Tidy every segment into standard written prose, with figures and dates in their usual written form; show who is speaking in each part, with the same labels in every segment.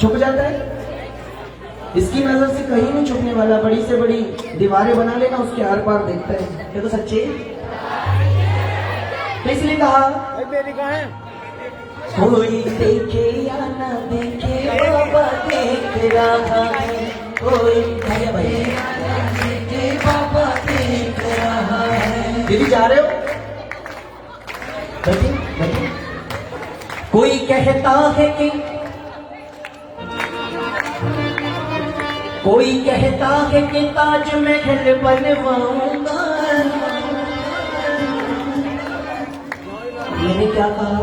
Speaker 1: छुप जाता है। इसकी नजर से कहीं नहीं छुपने वाला, बड़ी से बड़ी दीवारें बना लेना, उसके आर पार देखता है। ये तो सच्चे, तो इसलिए कहा कोई देखे या ना देखे बाबा देख रहा है, कोई देखे या ना देखे बाबा देख रहा है। दीदी जा रहे हो? बैठिए बैठिए। कोई कहता है कि ताजमहल बनवाऊंगा। मैंने क्या कहा?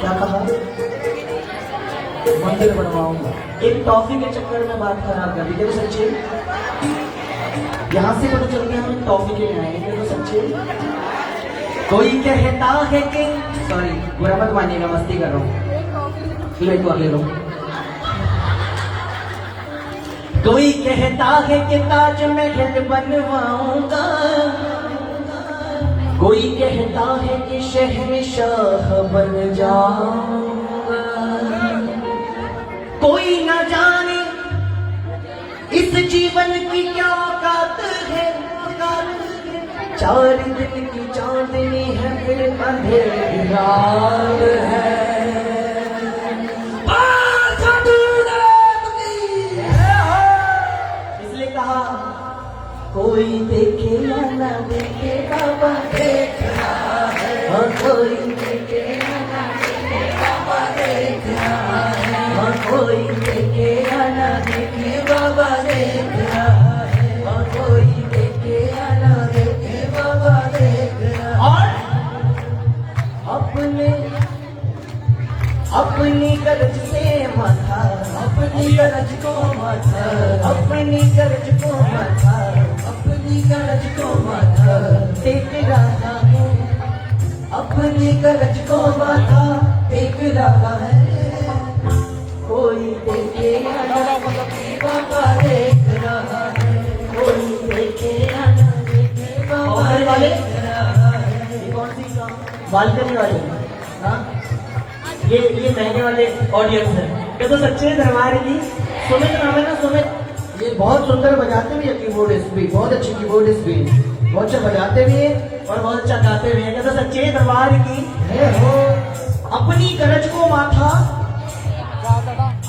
Speaker 1: क्या कहा? मंदिर बनवाऊंगा। एक टॉफी के चक्कर में बात खराब कर दी। तो सच्चे, यहां से पता चल गया हम टॉफी के लिए आए हैं। तो सच्चे, कोई कहता है कि, सॉरी बुरा मत मानिएगा, मस्ती कर रहा हूँ, ले लो। कोई कहता है कि ताजमहल बनवाऊंगा, कोई कहता है कि शहंशाह बन जाऊंगा। कोई न जाने इस जीवन की क्या औकात है। 4 दिन की चांदनी है, फिर अंधेरा है। इसलिए कहा कोई देखे या ना देखे बाबा देख रहा है। कोई देखे या ना देखे बाबा देख रहा है। कोई देखे या ना देखे बाबा देख रहा है। कोई देखे या ना देखे बाबा देख रहा है। अपनी गरज से माथा, अपनी गरज को माथा, अपनी गरज को माथा, अपनी गरज को माथा टेक रहा है। अपनी गरज को माथा टेक रहा है। कोई देखे या ना देखे बाबा देख रहा है। कोई देखे या ना देखे बाबा देख रहा है। ये कौन सी बालकनी वाले? हाँ, ये महंगे वाले ऑडियंस है। ये तो सच्चे दरबार की सुमित नाम है ना, सुमित। ये बहुत सुंदर बजाते भी है कीबोर्डिस्ट भी, बहुत अच्छी कीबोर्डिस्ट भी, बहुत अच्छा बजाते भी है और बहुत अच्छा गाते भी है। ये तो सच्चे दरबार की है हो। अपनी गरज को माथा,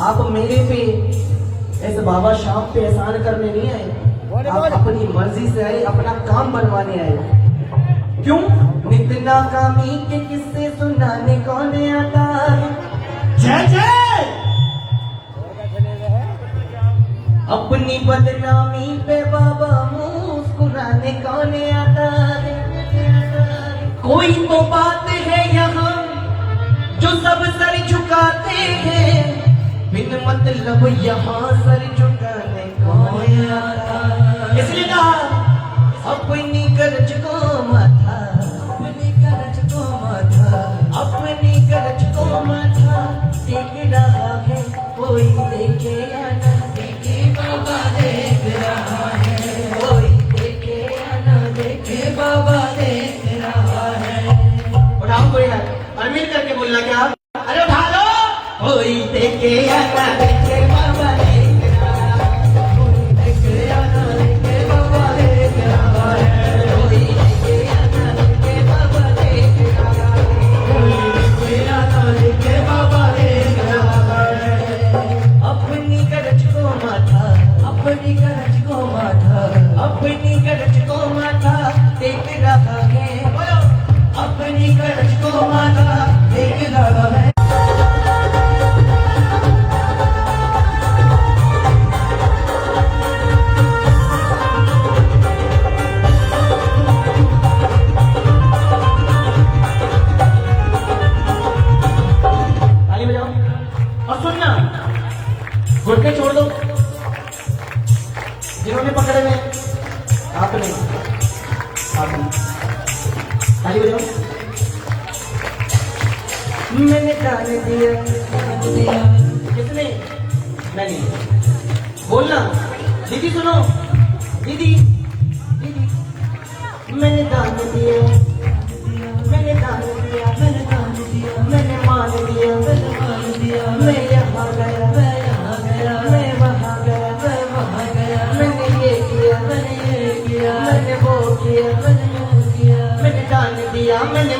Speaker 1: आप मेरे पे ऐसे बाबा शाह पे एहसान करने नहीं आए, आप अपनी मर्जी से आए, अपना काम बनवाने आए। क्यों? नित्य कामी के किस्से सुनाने कौन आता है? जय जय। अपनी बदनामी पे बाबा मुस्कुराने कौन आता है? कोई तो बात है यहाँ जो सब सर झुकाते हैं, बिन मतलब यहाँ सर झुकाने कौन आता है? इसलिए कहा अपनी गरज को माथा, अपनी गरज को माथा, अपनी गरज को माथा टेक रहा है। कोई देखे या ना देखे बाबा देख रहा है। कोई देखे या ना देखे बाबा देख रहा है। उठाओ कोई है, अमीर करके बोलना क्या? अरे उठा लो। कोई देखे या ना देखे बाबा देख रहा है। कोई देखे या ना देखे बाबा देख रहा है। अपनी गरज को माथा, अपनी गरज को माथा, अपनी गरज को माथा टेक रहा है। अपनी गरज को माथा टेक रहा है। ताली बजाओ और सुनना, गुटके छोड़ दो। जिन्होंने पकड़े हुए आपने ताली बजाओ। मैंने दान दिया, किसने? मैंने। बोलना दीदी, सुनो दीदी, दीदी मैंने दान दिया, मैंने दान दिया, मैंने दान दिया, मैंने मान लिया, मैंने मान लिया, मैं यहाँ गया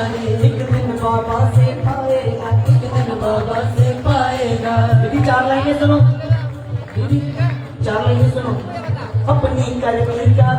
Speaker 1: जाने, एक दिन बाबा से पाएगा, एक दिन बाबा से पाएगा। दीदी 4 लाइनें सुनो, दीदी 4 लाइनें सुनो। अपनी करनी का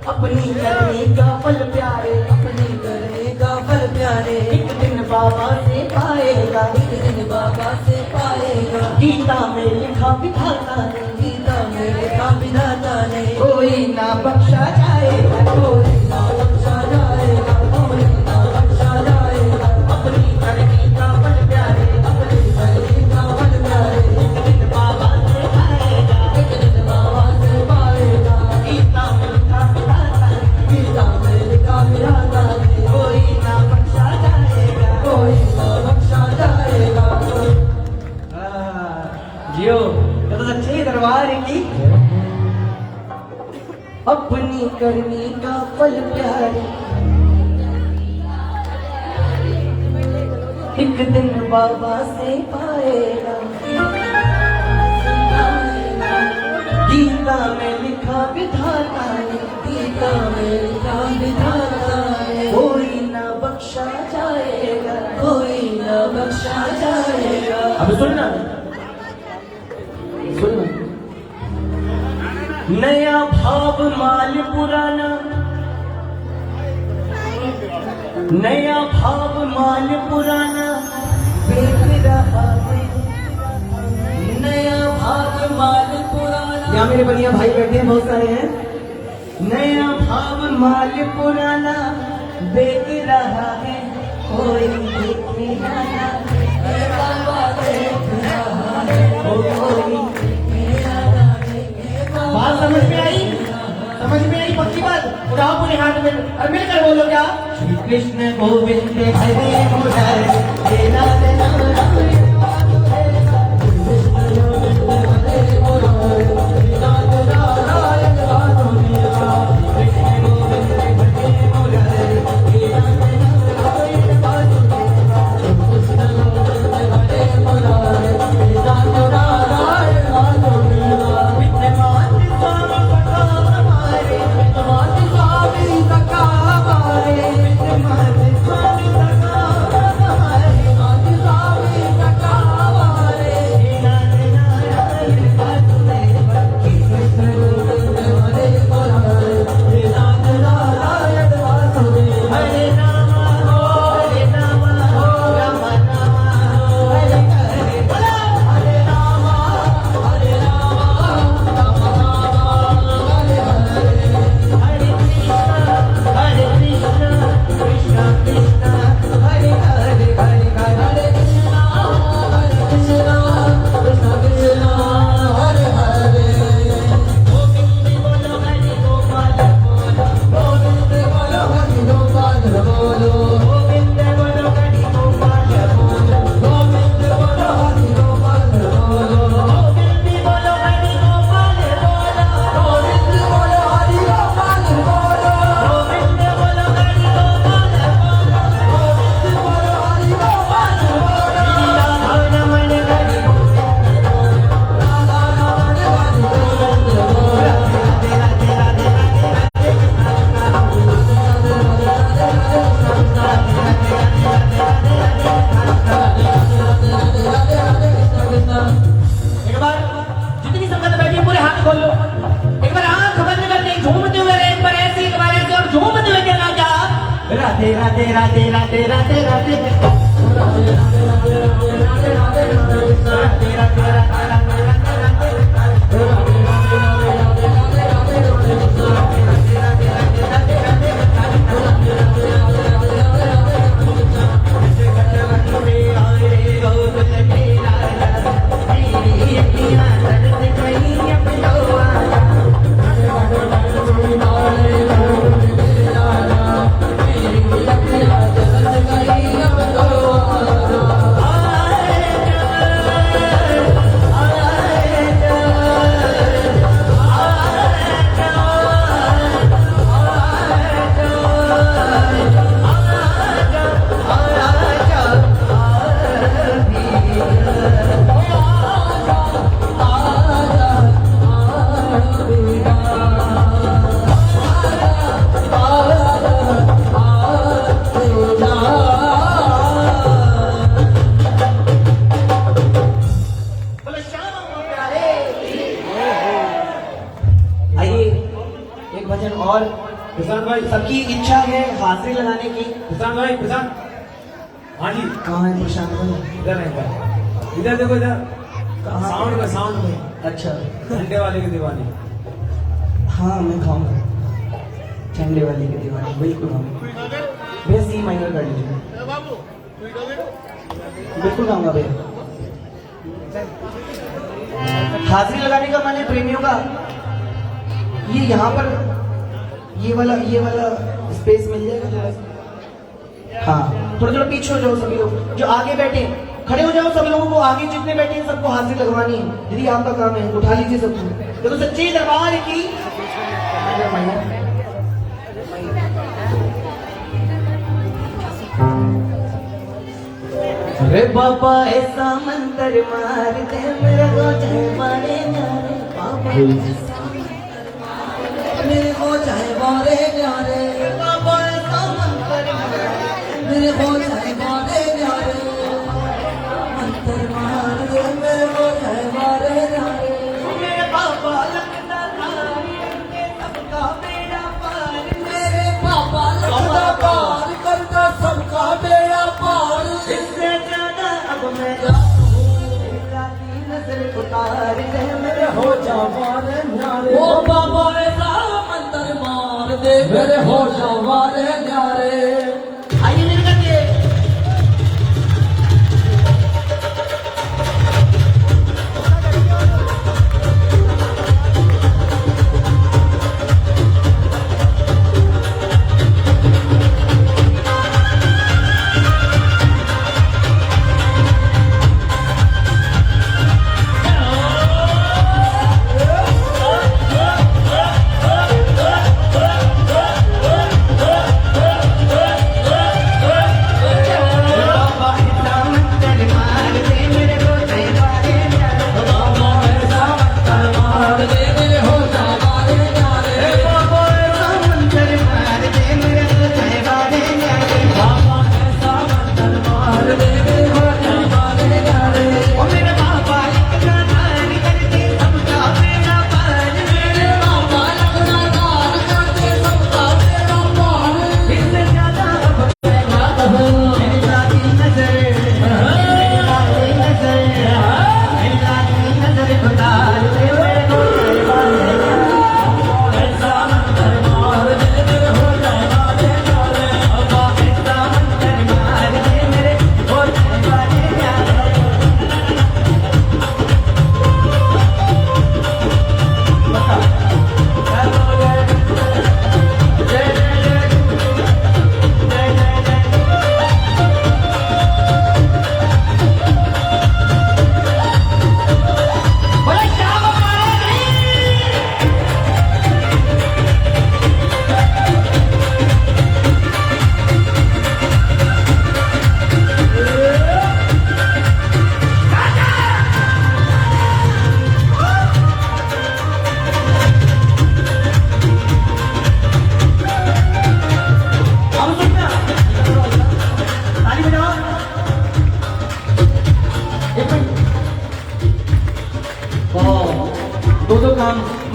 Speaker 1: अपनी करनी का फल प्यारे, अपनी करनी का फल प्यारे, एक दिन बाबा से पाएगा, एक दिन बाबा से पाएगा। गीता में लिखा विधाता ने, गीता में लिखा विधाता ने, कोई ना बख्शा जाएगा, कोई ना बख्शा जाएगा, कोई ना बख्शा जाएगा। अपनी करनी का फल प्यारे, अपनी करनी का फल प्यारे, एक दिन बाबा से पाएगा, एक दिन बाबा से पाएगा। गीता में लिखा विधाता ने, गीता में लिखा विधाता ने, कोई ना बख्शा जाएगा, कोई ना बख्शा जाएगा। जियो तो सच्चे दरबार की। अपनी करनी का फल प्यारे, एक दिन बाबा से पाएगा। गीता में लिखा विधाता ने, गीता में लिखा विधाता ने, कोई ना बख्शा जाएगा, कोई ना बख्शा जाएगा। अब सुनना सुनना। नया भाव माल पुराना, नया भाव माल पुराना बेच रहा है, नया भाव माल पुराना। यहाँ मेरे बढ़िया भाई बैठे हैं, बहुत सारे हैं। नया भाव माल पुराना बेच रहा है, कोई देखे ना, बाबा देख रहा है, कोई बात समझ में आई? समझ में आई पक्की बात? उठाओ पूरे हाथ में और मिलकर बोलो क्या? श्री कृष्ण गोविंद हरे मुरारी, हे राधे राम राम
Speaker 2: भाई
Speaker 1: सबकी इच्छा है हाजिरी लगाने की।
Speaker 2: प्रशांत भाई प्रशांत, हाँ जी
Speaker 1: कहाँ है प्रशांत भाई?
Speaker 2: इधर है, इधर देखो इधर,
Speaker 1: कहाँ?
Speaker 2: साउंड में
Speaker 1: अच्छा,
Speaker 2: झंडे वाले के दीवाने।
Speaker 1: हाँ मैं खाऊंगा झंडे वाले के दीवाने, बिल्कुल खाऊंगा भैया। सी माइनर कर लीजिए, बिल्कुल खाऊंगा भैया। हाजिरी लगाने का मन है प्रेमियों का, ये यहाँ पर ये वाला स्पेस मिल जाएगा थोड़ा सा? हाँ, थोड़ा थोड़ा पीछे हो जाओ सभी लोग, जो आगे बैठे खड़े हो जाओ। सब लोगों को आगे जितने बैठे हैं सबको हाजिरी लगवानी है। दीदी आपका काम है, उठा लीजिए सबको। देखो सच्चे दरबार की अरे बाबा ऐसा मंत्र मार दे मेरे को चाहे मारे न्यारे बाबा, मेरे को चाहे मारे न्यारे बाबा, ऐसा मंत्र मेरे को चाहे मारे न्यारे, मंत्र मार दे मेरे को चाहे मारे न्यारे। मेरे बाबा लगता तारी के सबका बेड़ा पार, मेरे बाबा लगता पार करता सबका बेड़ा पार। इससे ज्यादा अब मैं नजर उतार दे मेरे हो जा मारे न्यारे, ओ बाबा ऐसा मंत्र मार दे मेरे हो जा मारे न्यारे। आइए मेरे करके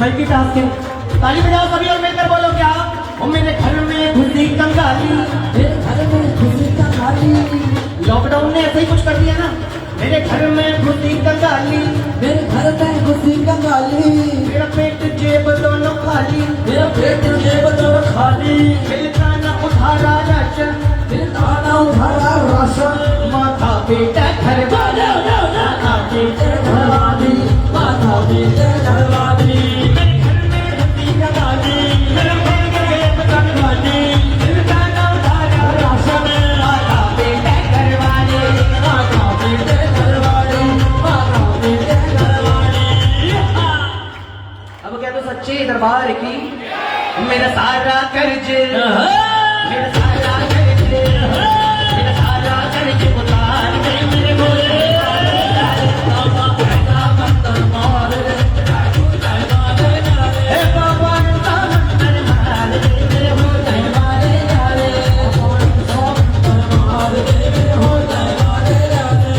Speaker 1: मल्टीटास्किंग। ताली बजाओ सभी और मिलकर बोलो क्या? ओ मेरे घर में खुशी कंगाली, मेरे घर में खुशी कंगाली। लॉकडाउन ने ऐसे ही कुछ कर दिया ना। मेरे घर में खुशी कंगाली, मेरे घर में खुशी कंगाली। मेरा पेट जेब दोनों खाली, मेरा पेट जेब दोनों खाली। मिलता ना उधारा राशन, मिलता ना उधारा राशन। माथा पेटा घर वाला, माथा पेटा घर वाली, माथा पेटा घर वाली। दरबार की मेरा सारा कर्ज, मेरा सारा कर्ज, मेरा सारा कर्ज उतार दे मेरे भोले। बाबा ऐसा मंत्र मार दे, हे बाबा ऐसा मंत्र मार दे मेरे भोले वाले यारे। मंत्र मार दे मेरे भोले वाले यारे।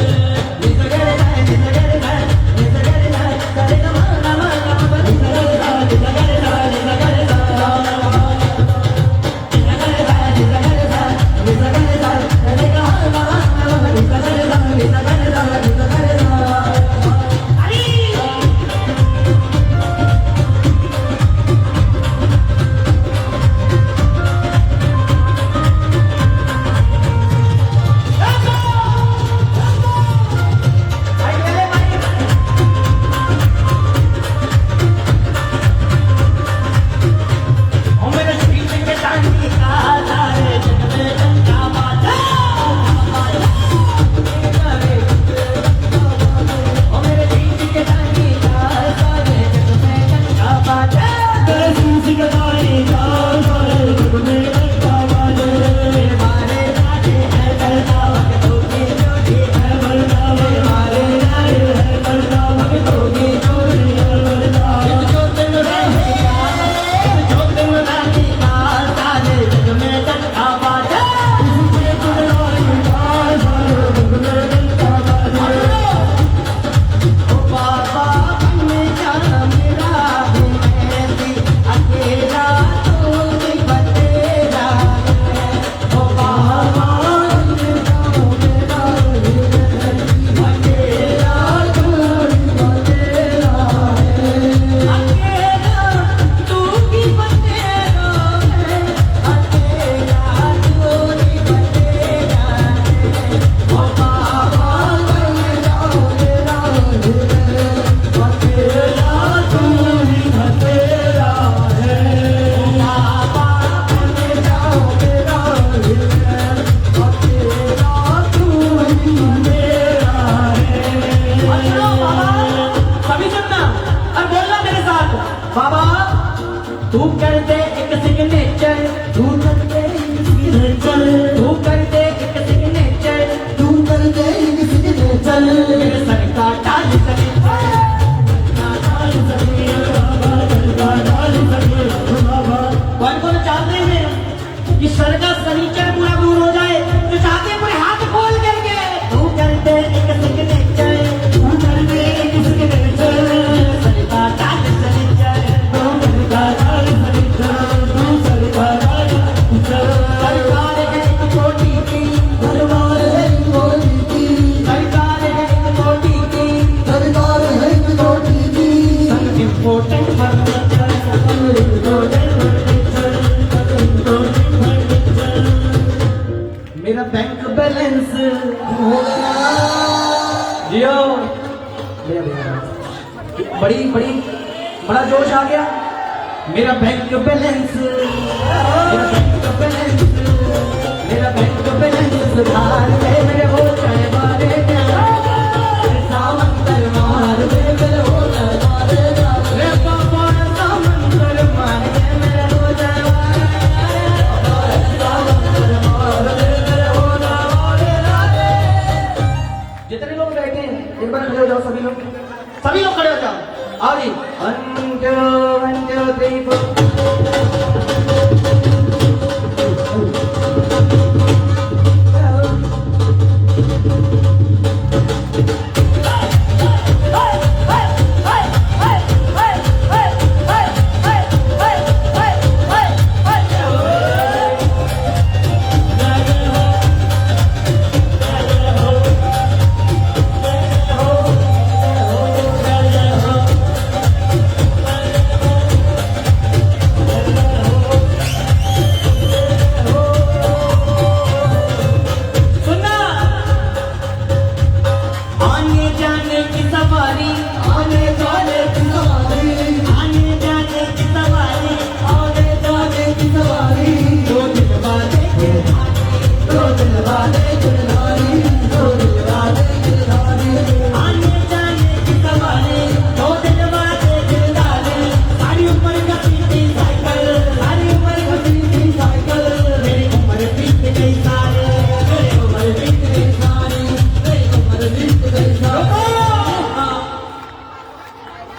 Speaker 1: निसगरे ना निसगरे ना निसगरे ना करे ना माना माना निसगरे ना निसगरे ना निसगरे ना। मेरे सर का ताज सनीचर, कौन कौन चाहते हैं कि सर का सनीचर पूरा दूर हो जाए, तो चाहते हैं पूरे हाथ खोल करके तू कर दे एक सिग्नेचर, तू कर दे एक सिग्नेचर, सर का ताज सनीचर, तू सर का ताज सनीचर, तू सर का ताज सनीचर। सरकार है एक कोटि की, दरबार है एक कोटि की, सरकार है एक कोटि की, दरबार है एक कोटि की, सब इम्पोर्टेंट फर्नीचर, सब इम्पोर्टेंट फर्नीचर, सब इम्पोर्टेंट फर्नीचर। मेरा बैंक बैलेंस हो गया जियो, बड़ी बड़ी बड़ा जोश आ गया। मेरा बैंक बैलेंस, मेरा बैंक बैलेंस, मेरा बैंक बैलेंस धार में मेरे हो जाए बारे सामंतर मार में मेरे हो जाए बारे रे पापा सामंतर मार में मेरे हो जाए बारे सामंतर मार में मेरे हो जाए बारे। जितने लोग बैठे हैं एक बार खड़े हो जाओ, सभी लोग खड़े हो जाओ। आओ जी, 1 2 3 4।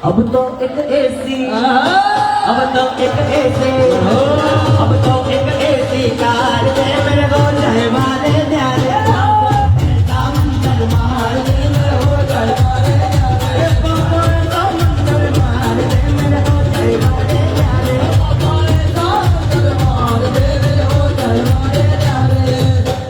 Speaker 1: अब तो एक एसी, अब तो एक एसी, अब तो एक एसी कार में मेरे हो जाए वाले न्यारे सामंतर मार में मेरे हो जाए वाले न्यारे सामंतर मार में मेरे हो जाए वाले न्यारे सामंतर मार में मेरे हो जाए वाले न्यारे।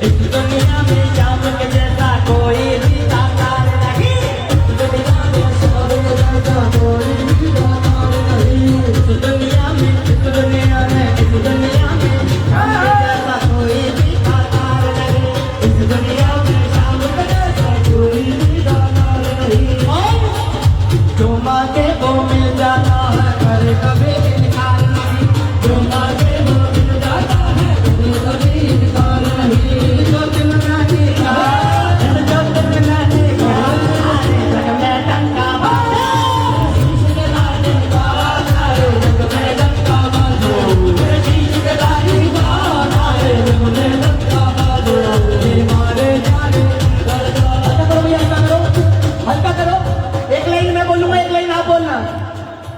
Speaker 1: इस दुनिया में जाम के जैसा कोई भी ताकत नहीं, इस दुनिया में सब जैसा कोई भी ताकत नहीं, इस दुनिया में, इस दुनिया में, इस दुनिया में शाम के जैसा कोई भी ताकत नहीं, इस दुनिया में शाम के जैसा कोई भी ताकत नहीं। जो मांगे वो मिल जाता है, पर कभी इनकार नहीं, जो मांगे वो मिल जाता है, कभी कभी इनकार नहीं। जो दिल नहीं का, जो दिल नहीं का, जग में डंका बाजो, शीश के लाने का, जग में डंका बाजो, शीश के लाने का, जग में डंका बाजो। ये मारे जाने हल्का करो भैया, हल्का करो। एक लाइन मैं बोलूंगा, एक लाइन आप बोलना।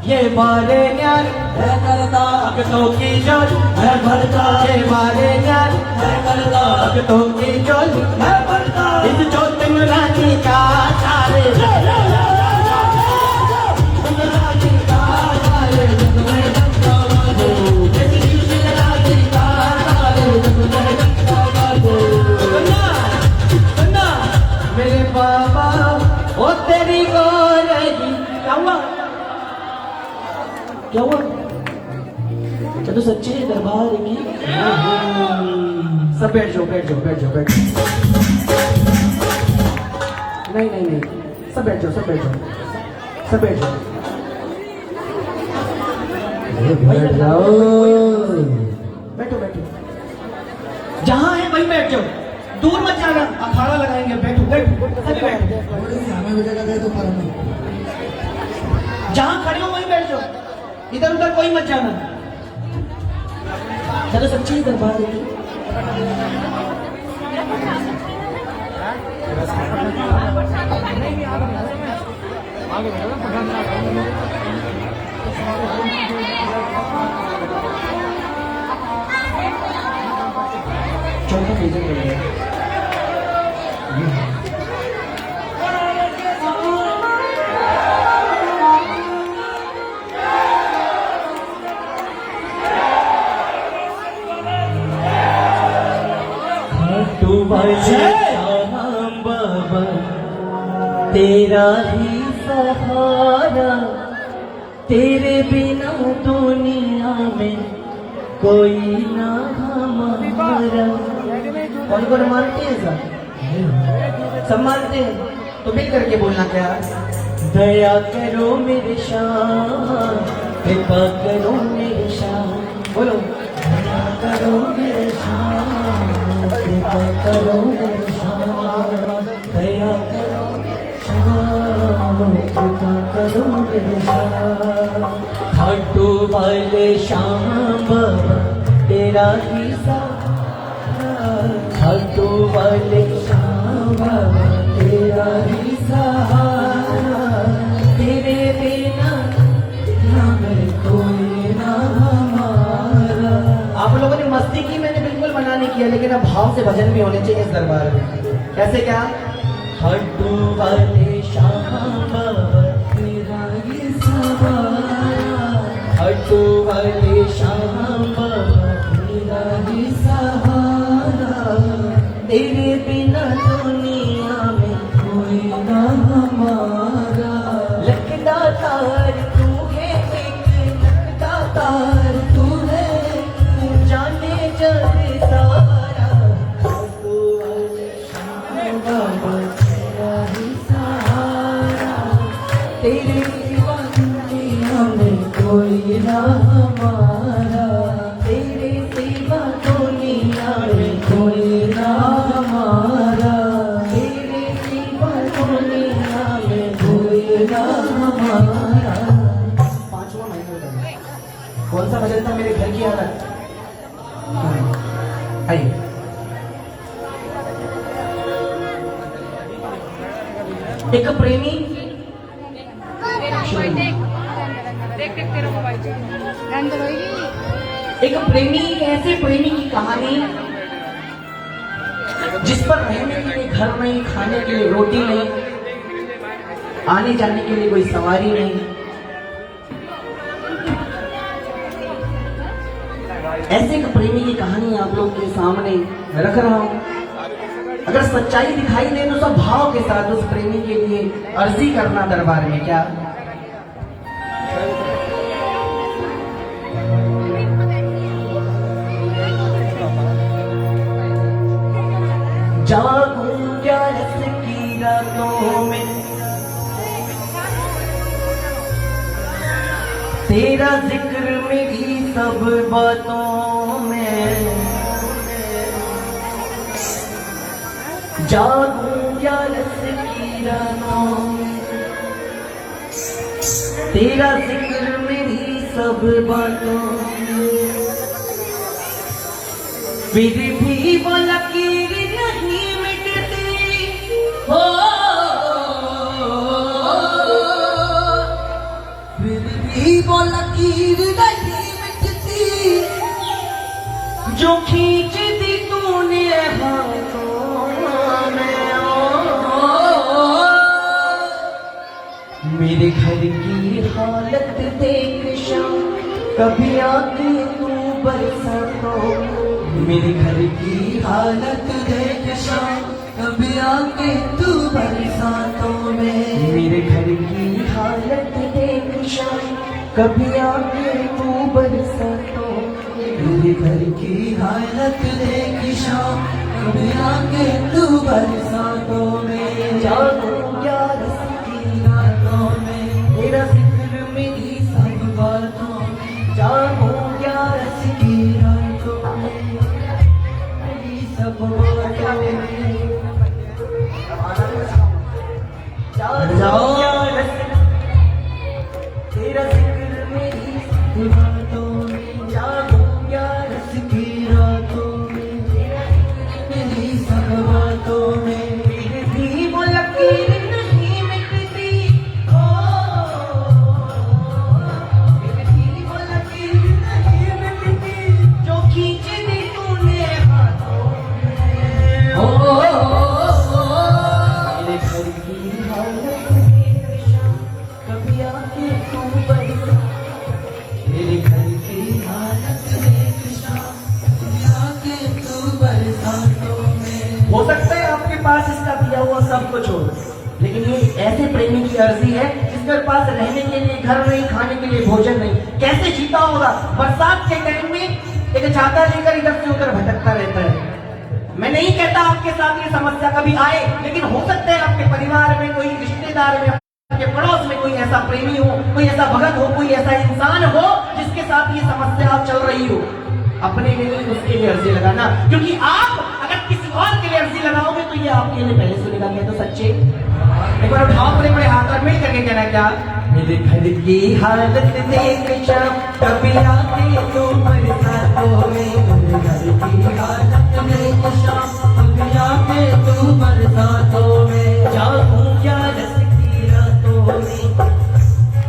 Speaker 1: ये मारे ज्ञान है करता, भक्तों की जोत है भरता, ये मारे ज्ञान है करता, भक्तों की जोत है भरता। इस जोत में रानी का सारे रानी का सारे जग में डंका बाजो, इस रानी का सारे जग में डंका बाजो। सुनना मेरे बाबा ओ तेरी गोरगी। क्या हुआ, क्या हुआ? चलो सच्चे दरबार में सब बैठ जाओ, बैठ जाओ, बैठ जाओ, बैठ जाओ। नहीं नहीं नहीं, सब बैठ जाओ, सब बैठ जाओ, सब बैठ जाओ, बैठ जाओ, बैठो बैठो, जहां है वहीं बैठ जाओ, दूर मत जाना। अखाड़ा लगाएंगे, बैठो बैठो, सभी बैठो, जहां खड़े हो वहीं बैठ जाओ, इधर उधर कोई मत जाना। चलो सच्ची दरबार देखिए। चौथा प्रेजेंट करेंगे। बाबा तेरा ही सहारा, तेरे बिना दुनिया में कोई ना हमारा। कौन कौन मानते हैं सब मानते हैं, तो मिल करके बोलना क्या? दया करो मेरे शाह, कृपा करो मेरे शाह, बोलो दया करो मेरे शाह, कृपा करो मेरे शाह, दया करो शाह, कृपा करो मेरे शाह। खाटू वाले शाम बाबा तेरा ही सहारा, खाटू वाले शाम बाबा तेरा ही सहारा, तेरे बिना हमें कोई ना हमारा। आप लोगों ने मस्ती की, मैंने बिल्कुल मना नहीं किया, लेकिन अब भाव से भजन भी होने चाहिए इस दरबार में। कैसे क्या? खाटू वाले शाम बाबा तेरा ही सहारा, खाटू वाले शाम बाबा तेरा ही सहारा, तेरे बिना दुनिया में कोई ना हमारा। लखदा तार तू है एक, लखदा तार तू है एक, जाने जग सारा, खाटू वाले शाम बाबा तेरा ही सहारा, तेरे सिवा दुनिया में कोई ना हमारा, तेरे सिवा दुनिया में कोई ना हमारा, तेरे सिवा दुनिया में कोई ना हमारा। पांचवा महीना कौन सा भजन था? मेरे घर की आदत। आइए एक प्रेमी, एक प्रेमी, एक ऐसे प्रेमी की कहानी जिस पर रहने के लिए घर नहीं, खाने के लिए रोटी नहीं, आने जाने के लिए कोई सवारी नहीं। ऐसे एक प्रेमी की कहानी आप लोग के सामने रख रहा हूं। अगर सच्चाई दिखाई दे तो सब भाव के साथ उस प्रेमी के लिए अर्जी करना दरबार में। क्या जागूं क्या रस की रातों में, तेरा जिक्र मेरी सब बातों में, जागूं क्या रस की रातों में, तेरा जिक्र मेरी सब बातों में, फिर भी वो लकीर नहीं मिटती हो, फिर भी वो लकीर नहीं मिटती जो खींच दी तूने हाथों में। मेरे घर की हालत देख शाम, कभी आके तू बरसातों, मेरे घर की हालत देख शाम, कभी आके तू बरसातों में। मेरे घर की हालत देख शाम, कभी आके तू बरसातों, मेरे घर की हालत देख शाम, कभी आके तू बरसातों में। जागो क्या रस की रातों में, तेरा जिक्र मेरी सब बातों में, जागो क्या रस की रातों में, मेरी सब बातों में। जागो क्या रस, तेरा जिक्र मेरी सब बातों में, जागो क्या रस की रातों में, मेरी सब बातों में। फिर भी वो लकीर की हालत देख शाम, कभी आके तू बरसा। मेरे घर की हालत देख शाम, कभी आके तू बरसातों में। हो सकता है आपके पास इसका दिया हुआ सब कुछ हो, लेकिन ये ऐसे प्रेमी की अर्जी है जिसके पास रहने के लिए घर नहीं, खाने के लिए भोजन नहीं। कैसे जीता होगा? बरसात के टाइम में एक छाता लेकर इधर से उधर भटकता रहता है। मैं नहीं कहता आपके साथ ये समस्या कभी आए, लेकिन हो सकता है आपके परिवार में, कोई रिश्तेदार में, आपके पड़ोस में कोई ऐसा प्रेमी हो, कोई ऐसा भगत हो, कोई ऐसा इंसान हो जिसके साथ ये समस्या चल रही हो। अपने लिए उसके लिए अर्जी लगाना, क्योंकि आप अगर किसी और के लिए अर्जी लगाओगे तो ये आपके लिए पहले सुनेगा। क्या तो सच्चे एक बार उठाओ अपने बड़े हाथ और मिल करके कहना क्या? मेरे घर की हालत देख शाम, कभी आके तू बरसातों में। मेरे घर की हालत देख शाम, कभी आके तू बरसातों में। जागूं क्या रस की रातों में,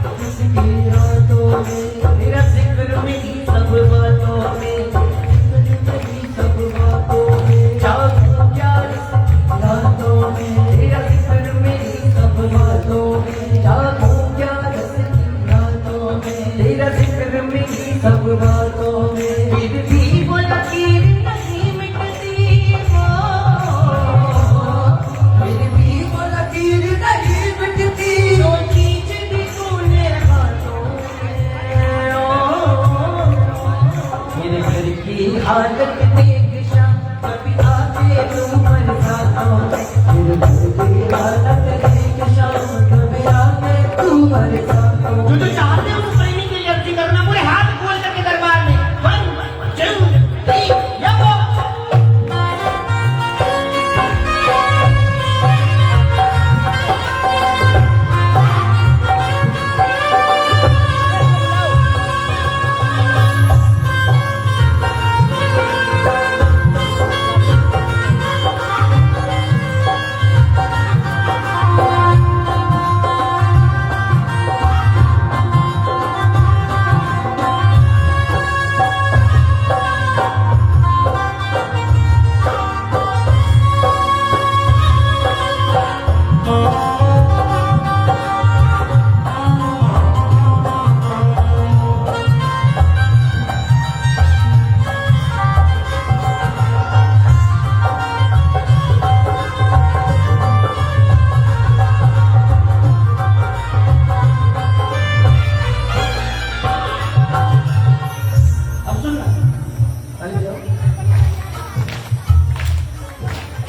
Speaker 1: रस की रातों में। तेरा जिक्र मेरी सब बातों में, मेरी सब बातों में। जागूं क्या रस की रातों में, तेरा जिक्र मेरी सब बातों में। जागूं क्या रस की रातों में, तेरा जिक्र मेरी सब बातों में। फिर भी वो लकीर नहीं मिटती वो, फिर भी वो लकीर नहीं मिटती जो खींच दी तूने हाथों में। ओ, मेरे घर की हालत देख शाम, कभी आके तू बरसातों में। मेरे घर की हालत देख शाम, कभी आके तू बरसातों में। जो चाहते हो उस प्रेमी के लिए अर्जी करना, पूरे हाथ खोल करके दरबार में 1 2 3 या वो।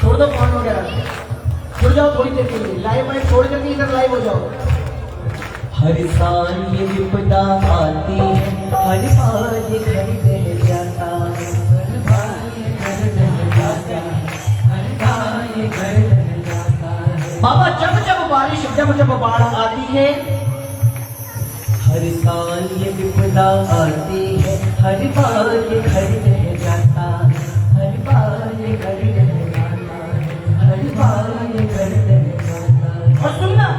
Speaker 1: छोड़ दो फोन वगैरह, जुड़ जाओ थोड़ी देर के लिए। लाइव में छोड़ करके इधर लाइव हो जाओ। हर साल ये विपदा आती है, हर बार ये घर रह जाता है। हर बार ये घर रह जाता है, हर बार ये घर रह जाता है। बाबा जब जब बारिश, जब जब बाढ़ आती है, हर साल ये विपदा आती है, हर बार ये घर रह जाता है। हर बार ये घर रह जाता है, हर बार ये घर रह जाता है। और सुनना,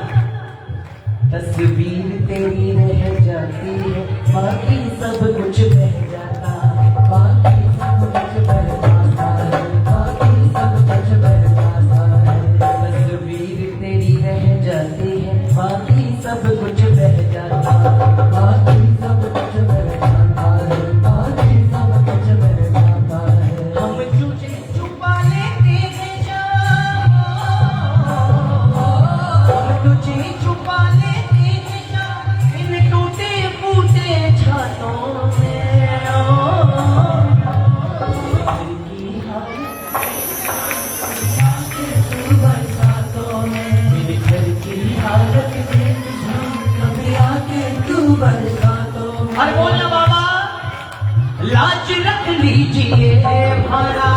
Speaker 1: तस्वीर तेरी रह जाती है, बाकी सब कुछ बह जाता है। बाकी सब कुछ बह जाता है, बाकी सब कुछ बह जाता है। तस्वीर तेरी रह जाती है, बाकी सब कुछ बह जाता है। बाकी सब कुछ बह जाता है, बाकी सब कुछ बह जाता है। हम तुझे छुपा लेते हैं जान, हम तुझे छुपा लेते हैं जान, इन टूटे फूटे छातों में। घर की हालत तू बरसातों में, मेरे घर की हालत देख शाम, कभी आके तू बरसातों में। अरे बोलना बाबा, लाज रख लीजिए भाड़ा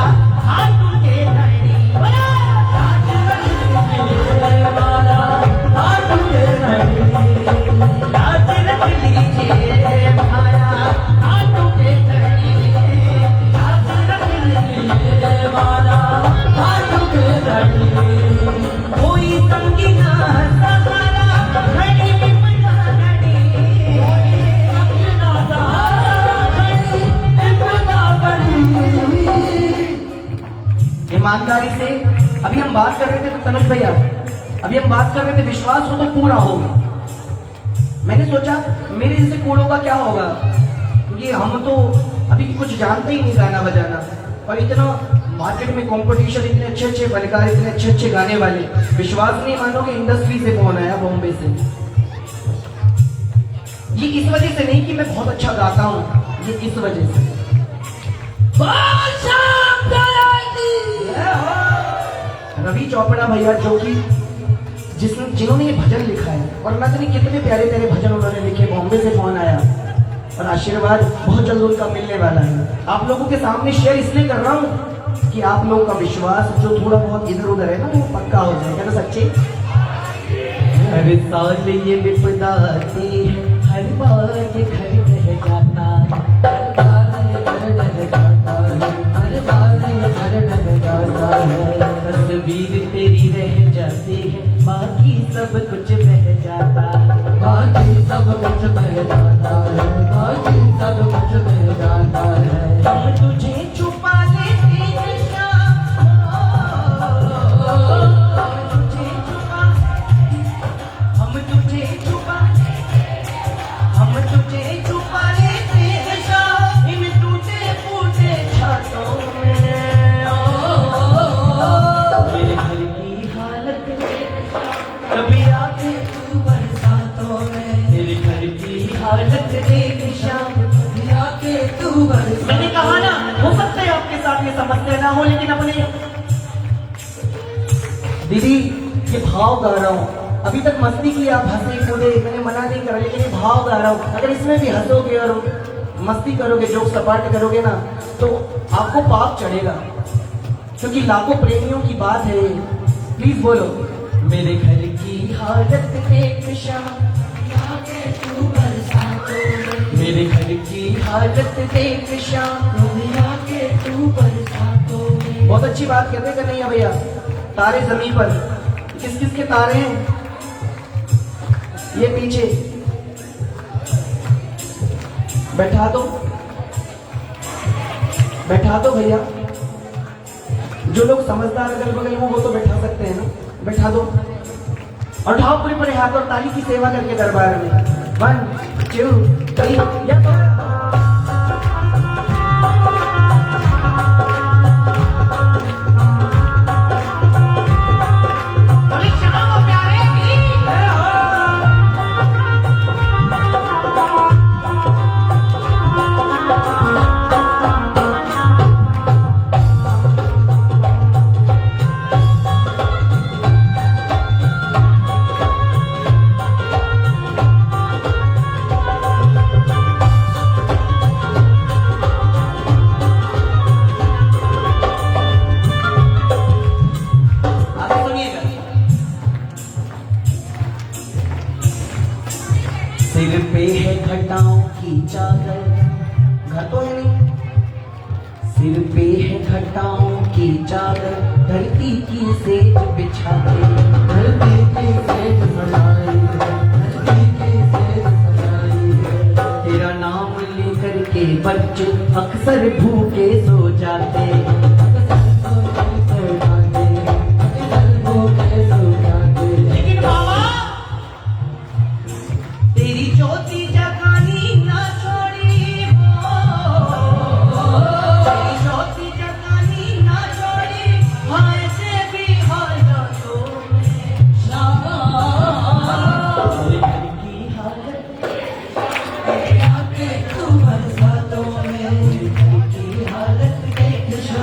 Speaker 1: हाथ के धनी, लाज रख लीजिए भाड़ा हाथ के धनी, लाज रख लीजिए भाड़ा हाथ के धनी, लाज रख लीजिए भाड़ा हाथ के धनी। कोई तंगी ना सहारा, घड़ी विपदा घड़ी, कोई तंगी ना सहारा, घड़ी विपदा घड़ी। ईमानदारी से अभी हम बात कर रहे थे तो तनुज भैया अभी हम बात कर रहे थे विश्वास हो तो पूरा होगा। मैंने सोचा मेरे जैसे कूड़ों का क्या होगा, क्योंकि हम तो अभी कुछ जानते ही नहीं गाना बजाना, और इतना मार्केट में कंपटीशन, इतने अच्छे अच्छे फनकार, इतने अच्छे अच्छे गाने वाले। विश्वास नहीं मानोगे इंडस्ट्री से फोन आया बॉम्बे से। ये इस वजह से नहीं कि मैं बहुत अच्छा गाता हूँ, ये इस वजह से रवि चोपड़ा भैया, जो कि जिन्होंने ये भजन लिखा है, और न जाने कितने प्यारे प्यारे भजन उन्होंने लिखे। बॉम्बे से फोन आया और आशीर्वाद बहुत जल्द उनका मिलने वाला है। आप लोगों के सामने शेयर इसलिए कर रहा हूँ कि आप लोगों का विश्वास जो थोड़ा बहुत इधर उधर है ना, वो पक्का हो जाए। क्या ना सच्चे? हर साल ये विपदा आती है, हर बार ये घर रह जाता, हर बार ये घर रह जाता है, हर बार ये घर रह जाता है। तस्वीर तेरी रह जाती है, बाकी सब कुछ बह जाता, बाकी सब कुछ बह जाता है, बाकी सब कुछ बह जाता है। हम तुझे छुपा लेते हैं शाम, हम तुझे छुपा लेते हैं शाम, इन टूटे फूटे छातों में। मेरे घर की हालत कभी आके तू बरसातों में, मेरे घर की हालत देख शाम, कभी आके तू बरसातों। मैंने कहा ना, हो सकता है आपके साथ ये समस्या ना हो, लेकिन अपने दीदी ये भाव गा रहा हूँ। अभी तक मस्ती की, आप हंसे कूदे, मैंने मना नहीं करा, लेकिन ये भाव गा रहा हूँ। अगर इसमें भी हंसोगे और मस्ती करोगे, जोक सपाट करोगे ना, तो आपको पाप चढ़ेगा, क्योंकि लाखों प्रेमियों की बात है। प्लीज बोलो, मेरे घर की हालत देख शाम, मेरे घर की हालत देख शाम, बहुत अच्छी बात कहते कि नहीं है भैया। तारे जमीन पर, किस किस के तारे हैं? ये पीछे बैठा दो भैया। जो लोग समझदार अगल बगल में वो तो बैठा सकते हैं ना, बैठा दो। और उठाओ पूरे पूरे हाथ और ताली की सेवा करके दरबार में। 1 2 3 या तो सिर पे है घटाओं की चादर, घर तो है नहीं। सिर पे है घटाओं की चादर, धरती की सेज बिछा के, धरती की सेज सजाई, धरती की सेज सजाई। तेरा नाम लेकर के बच्चे अक्सर भूखे सो जाते, लेकिन बाबा तेरी ज्योति जगानी ना छोड़ी हो, तेरी ज्योति जगानी ना छोड़ी, हाय से भी हालातों में शाम। मेरे घर की हालत आके तू बरसातों में, मेरे घर की हालत देख शाम।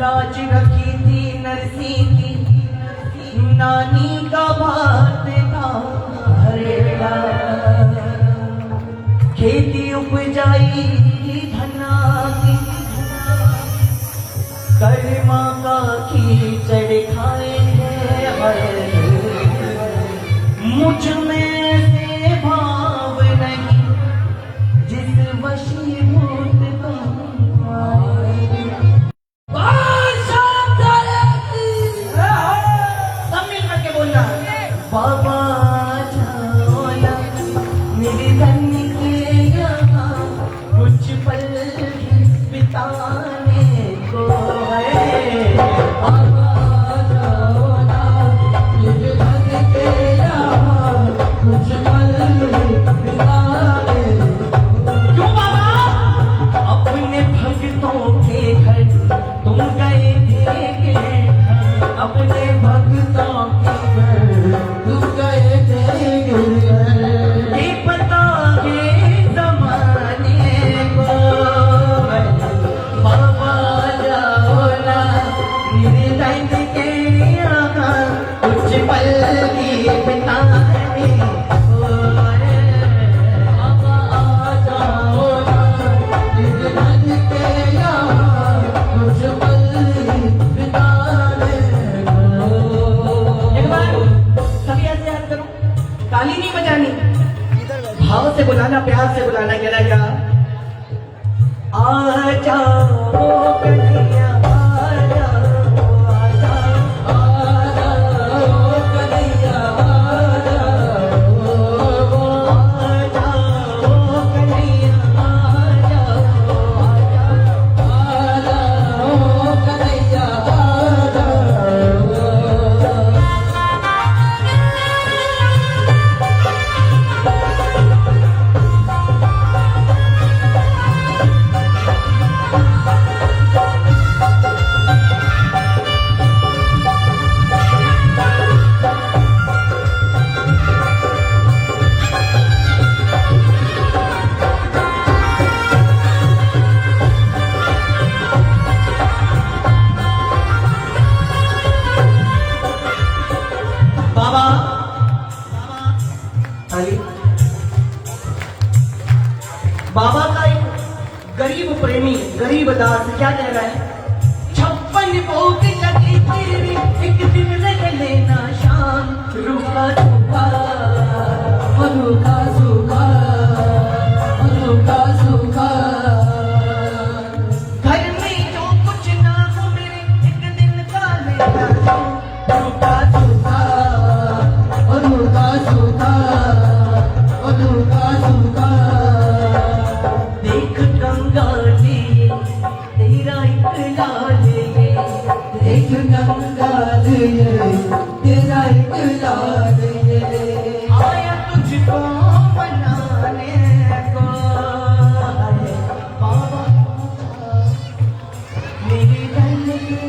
Speaker 1: लाज रखी थी नरसी की, नानी का भात था हरेड़ा। खेती उपजाई धना की, कर्मा का कीचड़ खाए थे। मुझ में से भाव नहीं जिस वशीभूत तुम आए। सब मिल करके बोलना, बाबा जाओ ना मेरे धन के यहाँ कुछ पल बिताने को है। बाबा जाओ ना मेरे धन के यहाँ कुछ पल बिताने को। क्यों बाबा? अपने भक्तों के घर तुम गए थे, अपने भक्तों के घर तुम गए थे। ये पता है ज़माने को, बाबा जाओ ना मेरे धन के यहाँ कुछ पल की बिताने को। बाबा जाओ ना मेरे धन के यहाँ कुछ पल बिताने को। एक बार सभी ऐसे याद करो, ताली नहीं बजानी, भाव से बुलाना, प्यार से बुलाना। क्या आ जाओ कन्हैया, आ जाओ, आ जाओ, आ जाओ कन्हैया, आ जाओ, आ जाओ कन्हैया, आ जाओ, आ जाओ कन्हैया, आ जाओ। बाबा ताली। बाबा का एक गरीब प्रेमी, गरीब दास क्या कह रहा है? 56 भोग लगी तेरी, एक दिन रह लेना शाम। रूखा सूखा, रूखा सूखा, रूखा सूखा, घर में जो कुछ ना हो मेरे, एक दिन का लेना शाम। रूखा सूखा, रूखा सूखा, रूखा सूखा। देख गंगा लिए तेरा एक लाल ये, देख गंगा लिए तेरा एक लाल ये, आया तुझको मनाने को। अरे बाबा मेरे धन के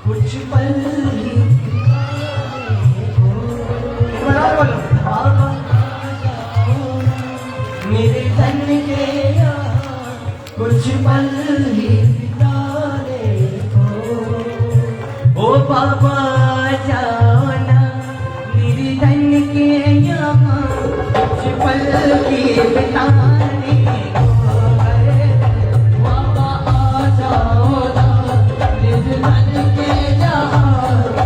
Speaker 1: कुछ पल ही बिताने को। बाबा मेरे धन के यहाँ कुछ पल ही बिताने को। ओ बाबा जाओ ना मेरे धन के यहाँ कुछ पल ही बिताने को। बाबा आ जाओ ना मेरे धन के यहाँ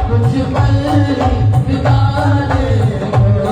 Speaker 1: कुछ पल ही बिताने को।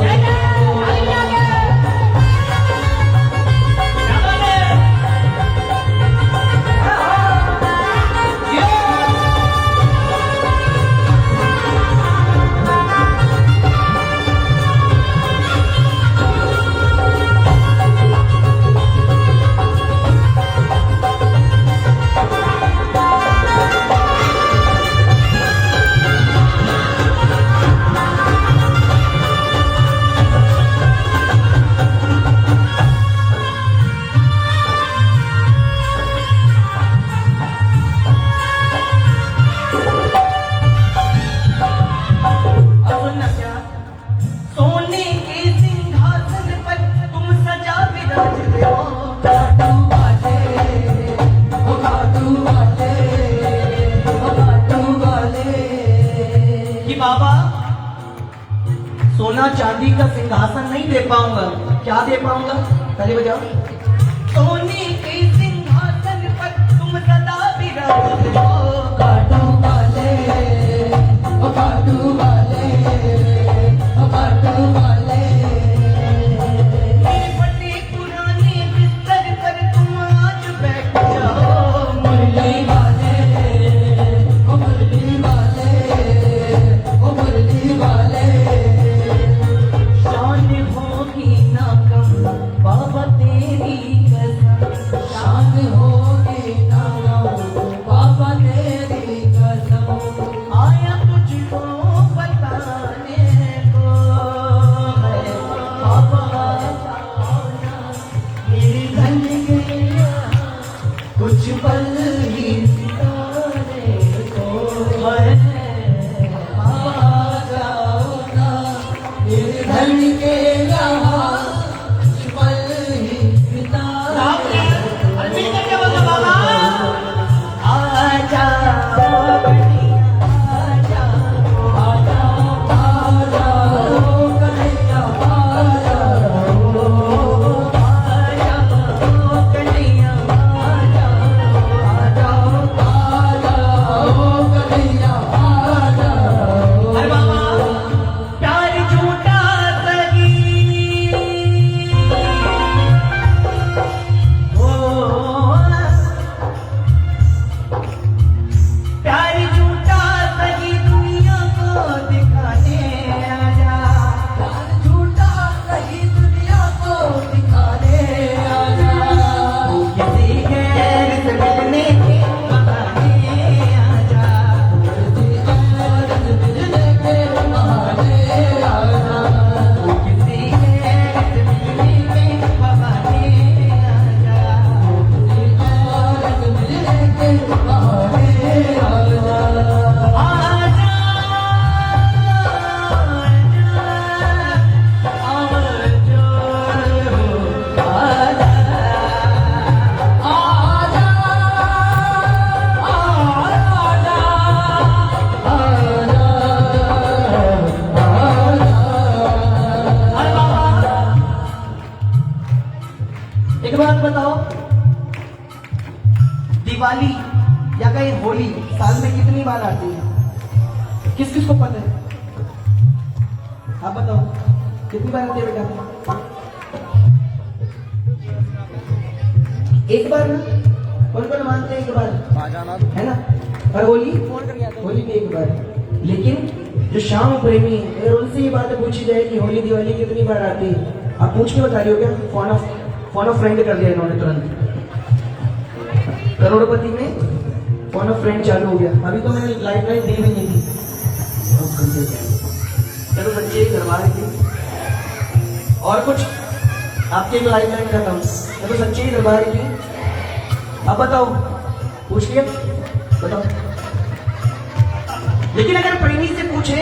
Speaker 1: सोना चांदी का सिंहासन नहीं दे पाऊंगा। क्या दे पाऊंगा? पहले बजाओ। सोने के सिंहासन पर तुम सदा विराजते हो। काटू वाले, ओ काटू वाले, ओ काटू वाले। मेरे बड़े पुराने बिस्तर पर तुम आज बैठ जाओ। मुरली वाले, ओ मुरली वाले, ओ मुरली वाले। शान होगी ना कम बाबा तेरी कसम। शान होगी ना कम बाबा तेरी कसम। आया तुझको बताने को है बाबा जाना। मेरे धन के कुछ पल ही सितारे को है बाबा जाना। मेरे धन के यहाँ कुछ पल ही सितारे आजा कन्हैया, आजा, आजा, आजा, ओ कन्हैया, आजा, ओ आजा, ओ कन्हैया, आजा, आजा, आजा, ओ कन्हैया, आजा। अरे बाबा, प्यार झूठा सही, प्यार झूठा सही दुनिया को दिखाने आजा। प्यार झूठा सही दुनिया को दिखाने आजा। तू किसी गैर से मिलने के बहाने आजा। तू किसी गैर से मिलने के बहाने आजा। तू किसी गैर से मिलने के बहाने आजा। तू किसी गैर से मिलने के बहाने आजा। आजा, एक बात बताओ, दिवाली या कहीं होली साल में कितनी बार आती है? किस किस को पता है? आप बताओ कितनी बार आती है बेटा? एक बार ना? कौन कौन मानते हैं एक बार? है ना? और होली होली भी एक बार। लेकिन जो शाम प्रेमी है, अगर उनसे ये बात पूछी जाए कि होली दिवाली कितनी बार आती है, आप पूछ के बता रही हो क्या? फोन ऑफ फ्रेंड कर दिया इन्होंने तुरंत। करोड़पति में फोन ऑफ फ्रेंड चालू हो गया। अभी तो मैंने लाइफ लाइन दी भी नहीं थी। चलो बच्चे घरवार की और कुछ आपके लाइफ लाइन खत्म। चलो सच्ची दरबार की। अब बताओ, पूछ लिया? बताओ। लेकिन अगर प्रेमी से पूछे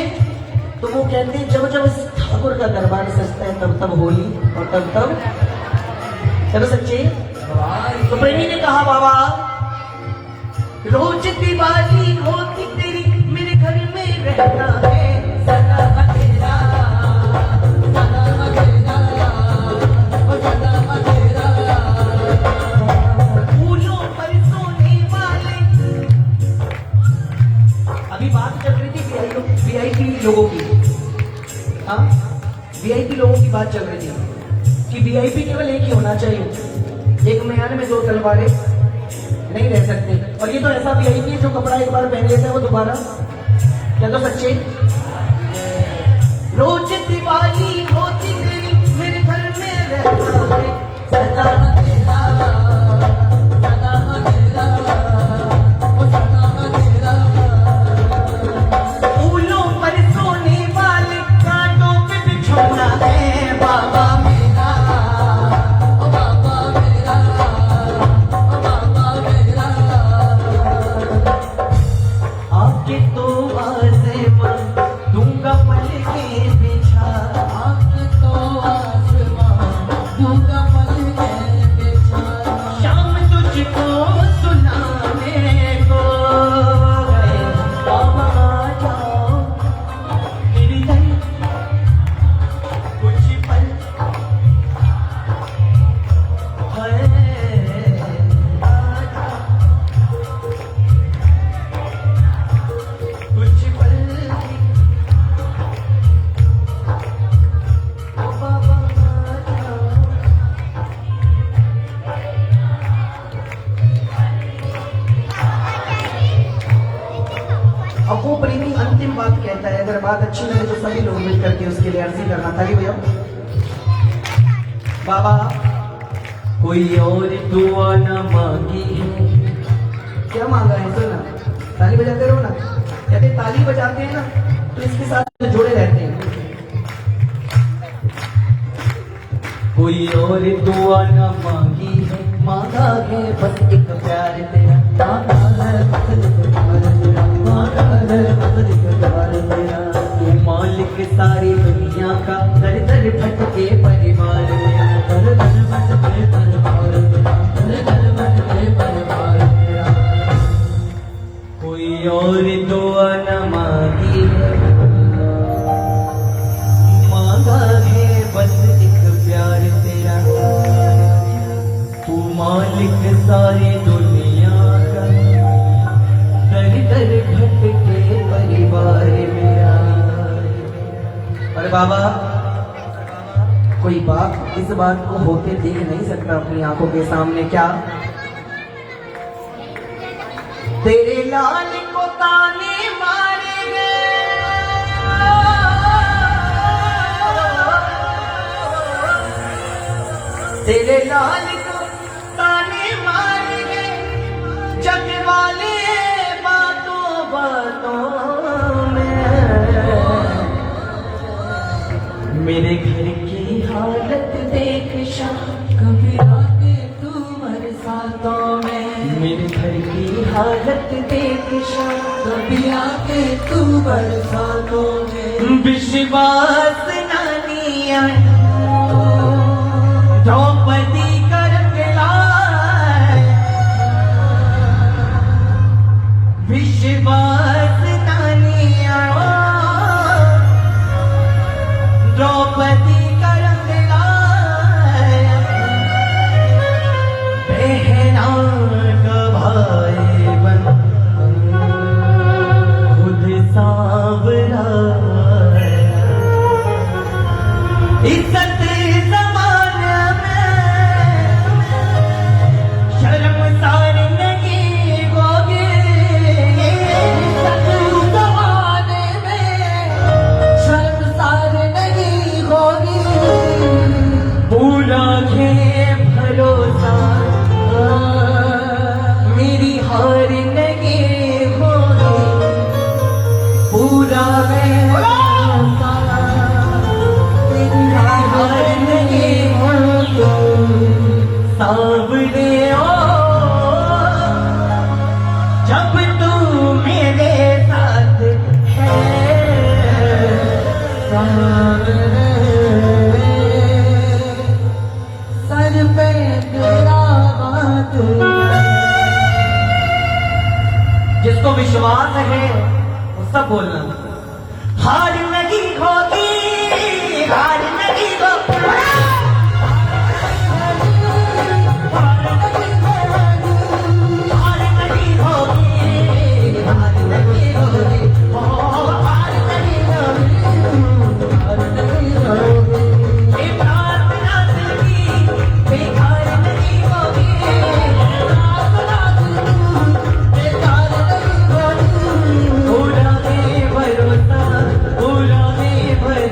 Speaker 1: तो वो कहते हैं जब जब इस ठाकुर का दरबार सजता है तब तब होली और तब तब। चलो सच्चे। तो प्रेमी ने कहा बाबा रोज दिवाली होती तेरी मेरे घर में रहता है सदा तेरा, सदा तेरा, ओ सदा तेरा। फूलों पर सोने वाले। अभी बात चल रही थी वीआईपी लोगों की। हाँ, वीआईपी लोगों की बात चल रही थी कि वीआईपी केवल एक ही होना चाहिए। एक म्यान में दो तलवारें नहीं रह सकते। और ये तो ऐसा वीआईपी है जो कपड़ा एक बार पहन लेता है वो दोबारा। क्या तो सच्चे? रोज दिवाली होती तेरी मेरे घर में रहता है सदा तेरा, सदा तेरा, ओ सदा तेरा। फूलों पर सोने वाले कांटों पे बिछोना है बाबा मेरा, ओ बाबा मेरा, ओ बाबा मेरा। आपके तो आसमां दूंगा पल के बिछा, आपके तो आसमां दूंगा पल के अब वो प्रेमी अंतिम बात कहता है, अगर बात अच्छी लगे तो सभी लोग मिल करके उसके लिए अर्जी करना। ताली बजाओ। बाबा
Speaker 3: कोई और दुआ न मांगी है।
Speaker 1: क्या मांगा है सुना, ताली बजाते रहो ना। कहते ताली बजाते हैं ना तो इसके साथ जुड़े रहते हैं।
Speaker 3: कोई और दुआ न मांगी है,
Speaker 1: मांगा है बस एक प्यार तेरा, मांगा है बस एक प्यार तेरा, मांगा है बस एक प्यार तेरा।
Speaker 3: तू मालिक सारी दुनिया का, दर दर भटके परिवार मेरा,
Speaker 1: दर दर भटके परिवार तेरा, दर दर भटके परिवार तेरा।
Speaker 3: कोई और दुआ न मांगी है, मांगा है बस एक प्यार तेरा। तू मालिक सारी दुनिया का, दर दर भटके परिवार मेरा।
Speaker 1: अरे बाबा, कोई बाप इस बात को होते देख नहीं सकता अपनी आंखों के सामने। क्या तेरे लाल को ताने मारेंगे, तेरे लाल को ताने मारेंगे, जग वाले बातों बातों में।
Speaker 3: मेरे घर की
Speaker 1: हालत देख शाम कभी आके तू बरसातों में।
Speaker 3: मेरे घर की
Speaker 1: हालत देख शाम कभी आके तू बरसातों में।
Speaker 3: विश्वास नानिया
Speaker 1: द्रौपदी कर लाए, विश्वास नानिया द्रौपदी कर लाए। बहना
Speaker 3: भाई बन खुद सांवरा,
Speaker 1: इज्जत जमाने में शर्मसार नहीं होगी, इज्जत जमाने में शर्मसार नहीं होगी।
Speaker 3: पूरा है भरोसा
Speaker 1: मेरी हार नहीं होगी, पूरा है भरोसा मेरी हार नहीं होगी।
Speaker 3: सावरे ओ
Speaker 1: जब तू मेरे साथ है, सर पे तेरा बात।
Speaker 3: जिसको विश्वास है वो सब बोलना।
Speaker 1: हार नहीं होगी, हार नहीं होगी, हार नहीं होगी, हार नहीं होगी, ओ हार नहीं होगी, हार नहीं होगी। ये प्रार्थना तेरी बेकार नहीं होगी, प्रार्थना तेरी बेकार नहीं होगी।
Speaker 3: पूरा है भरोसा, पूरा है भरोसा।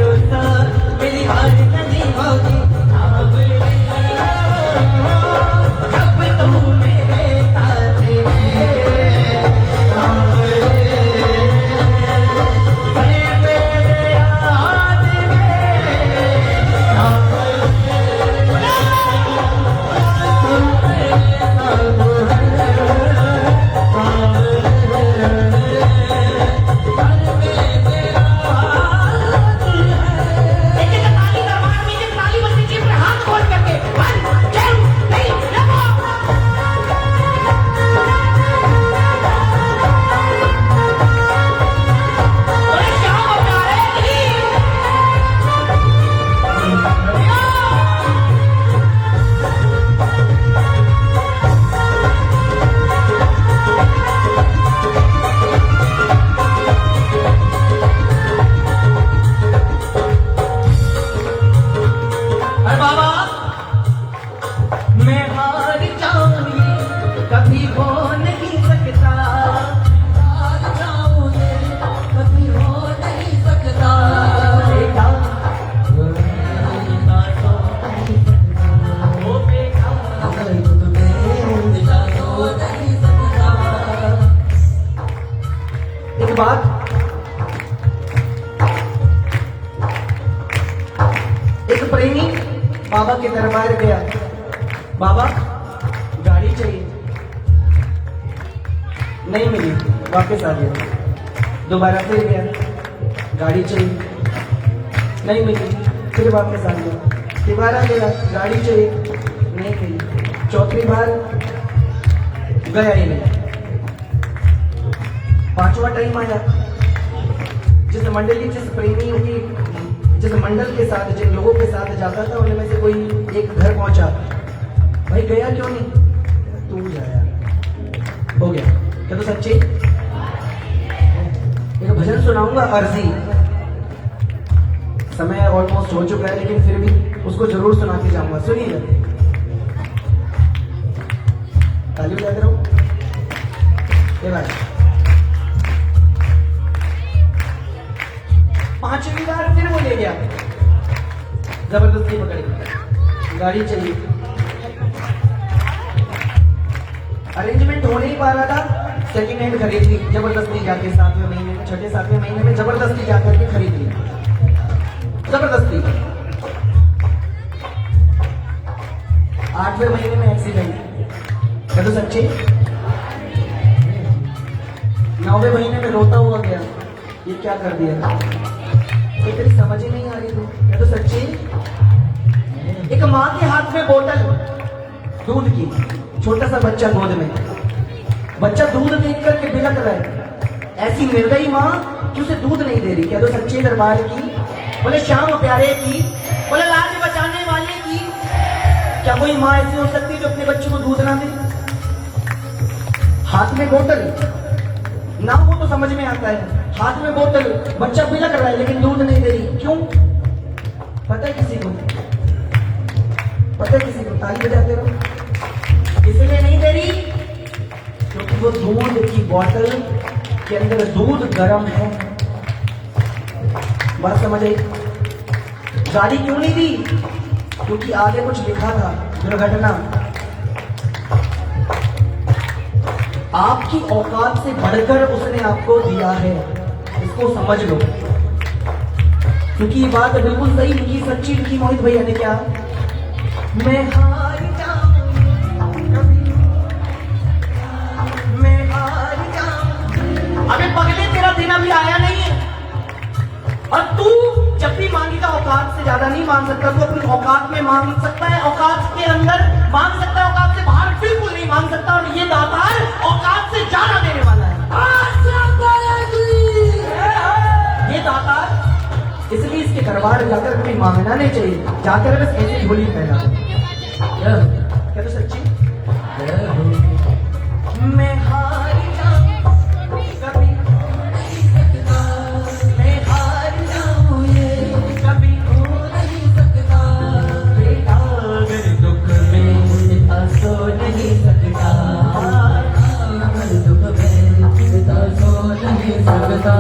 Speaker 1: बाद एक प्रेमी बाबा के दरबार गया, बाबा गाड़ी चाहिए, नहीं मिली, वापस आ गया। दोबारा फिर गया, गाड़ी चाहिए, नहीं मिली, फिर वापस आ गया। दोबारा गया, गाड़ी चाहिए, नहीं मिली, चौथी बार गया ही नहीं। पांचवा टाइम आया, जिस मंडली जिस प्रेमियों की जिस मंडल के साथ जिन लोगों के साथ जाता था उनमें से कोई एक घर पहुंचा, भाई गया क्यों नहीं? तू जाया, हो गया। क्या तो सच्ची? एक भजन सुनाऊंगा अर्जी, समय ऑलमोस्ट हो चुका है लेकिन फिर भी उसको जरूर सुना के जाऊंगा, सुनिएगा। ताली बजाते रहो। ये बात पांचवी बार फिर वो ले गया, जबरदस्ती पकड़ के, गाड़ी चाहिए, अरेंजमेंट हो नहीं पा रहा था, सेकेंड हैंड खरीद ली जबरदस्ती जाके, 7वें महीने में, 6-7वें महीने में जबरदस्ती जाकर के खरीद ली, जबरदस्ती। 8वें महीने में एक्सीडेंट, क्या तो सच्ची? 9वें महीने में रोता हुआ गया, ये क्या कर दिया, ये तेरी समझ ही नहीं आ रही, क्या तो सच्ची? एक माँ के हाथ में बोतल दूध की, छोटा सा बच्चा गोद में, बच्चा दूध देख करके बिलक रहा है, ऐसी निर्दयी माँ कि उसे दूध नहीं दे रही, क्या तो सच्चे दरबार की? बोले श्याम प्यारे की, बोले लाज बचाने वाले की, क्या कोई माँ ऐसी हो सकती है जो अपने बच्चे को दूध ना दे? हाथ में बोतल, नाम वो तो समझ में आता है, हाथ में बोतल, बच्चा बिलक रहा है लेकिन दूध नहीं दे रही, क्यों? पता है किसी को? पता है किसी को? ताली बजाते रहो। इसलिए नहीं दे रही क्योंकि वो दूध की बोतल के अंदर दूध गर्म है। बात समझ आई? गाड़ी क्यों नहीं दी? क्योंकि आगे कुछ लिखा था, दुर्घटना। आपकी औकात से बढ़कर उसने आपको दिया है, इसको समझ लो। क्योंकि ये बात बिल्कुल सही लिखी, सच्ची लिखी मोहित भैया ने। क्या? मैं हार जाऊं कभी, मैं हार जाऊं। अबे पगले, तेरा दिन अभी आया नहीं है, और तू जब भी मांगेगा औकात से ज्यादा नहीं मांग सकता। तू अपनी औकात में मांग सकता है, औकात के अंदर मांग सकता है, औकात से बाहर बिल्कुल नहीं मांग सकता। और ये दातार औकात से ज्यादा देने वाला है, ये दातार। इसलिए इसके दरबार जाकर कोई मांगना नहीं चाहिए, जाकर बस ऐसी झोली फैला। क्या तो सच्ची? मैं हार जाऊं कभी, मैं हार जाऊं ये कभी हो नहीं सकता। बेटा अगर दुख में सो नहीं सकता, अगर दुख में सो नहीं सकता।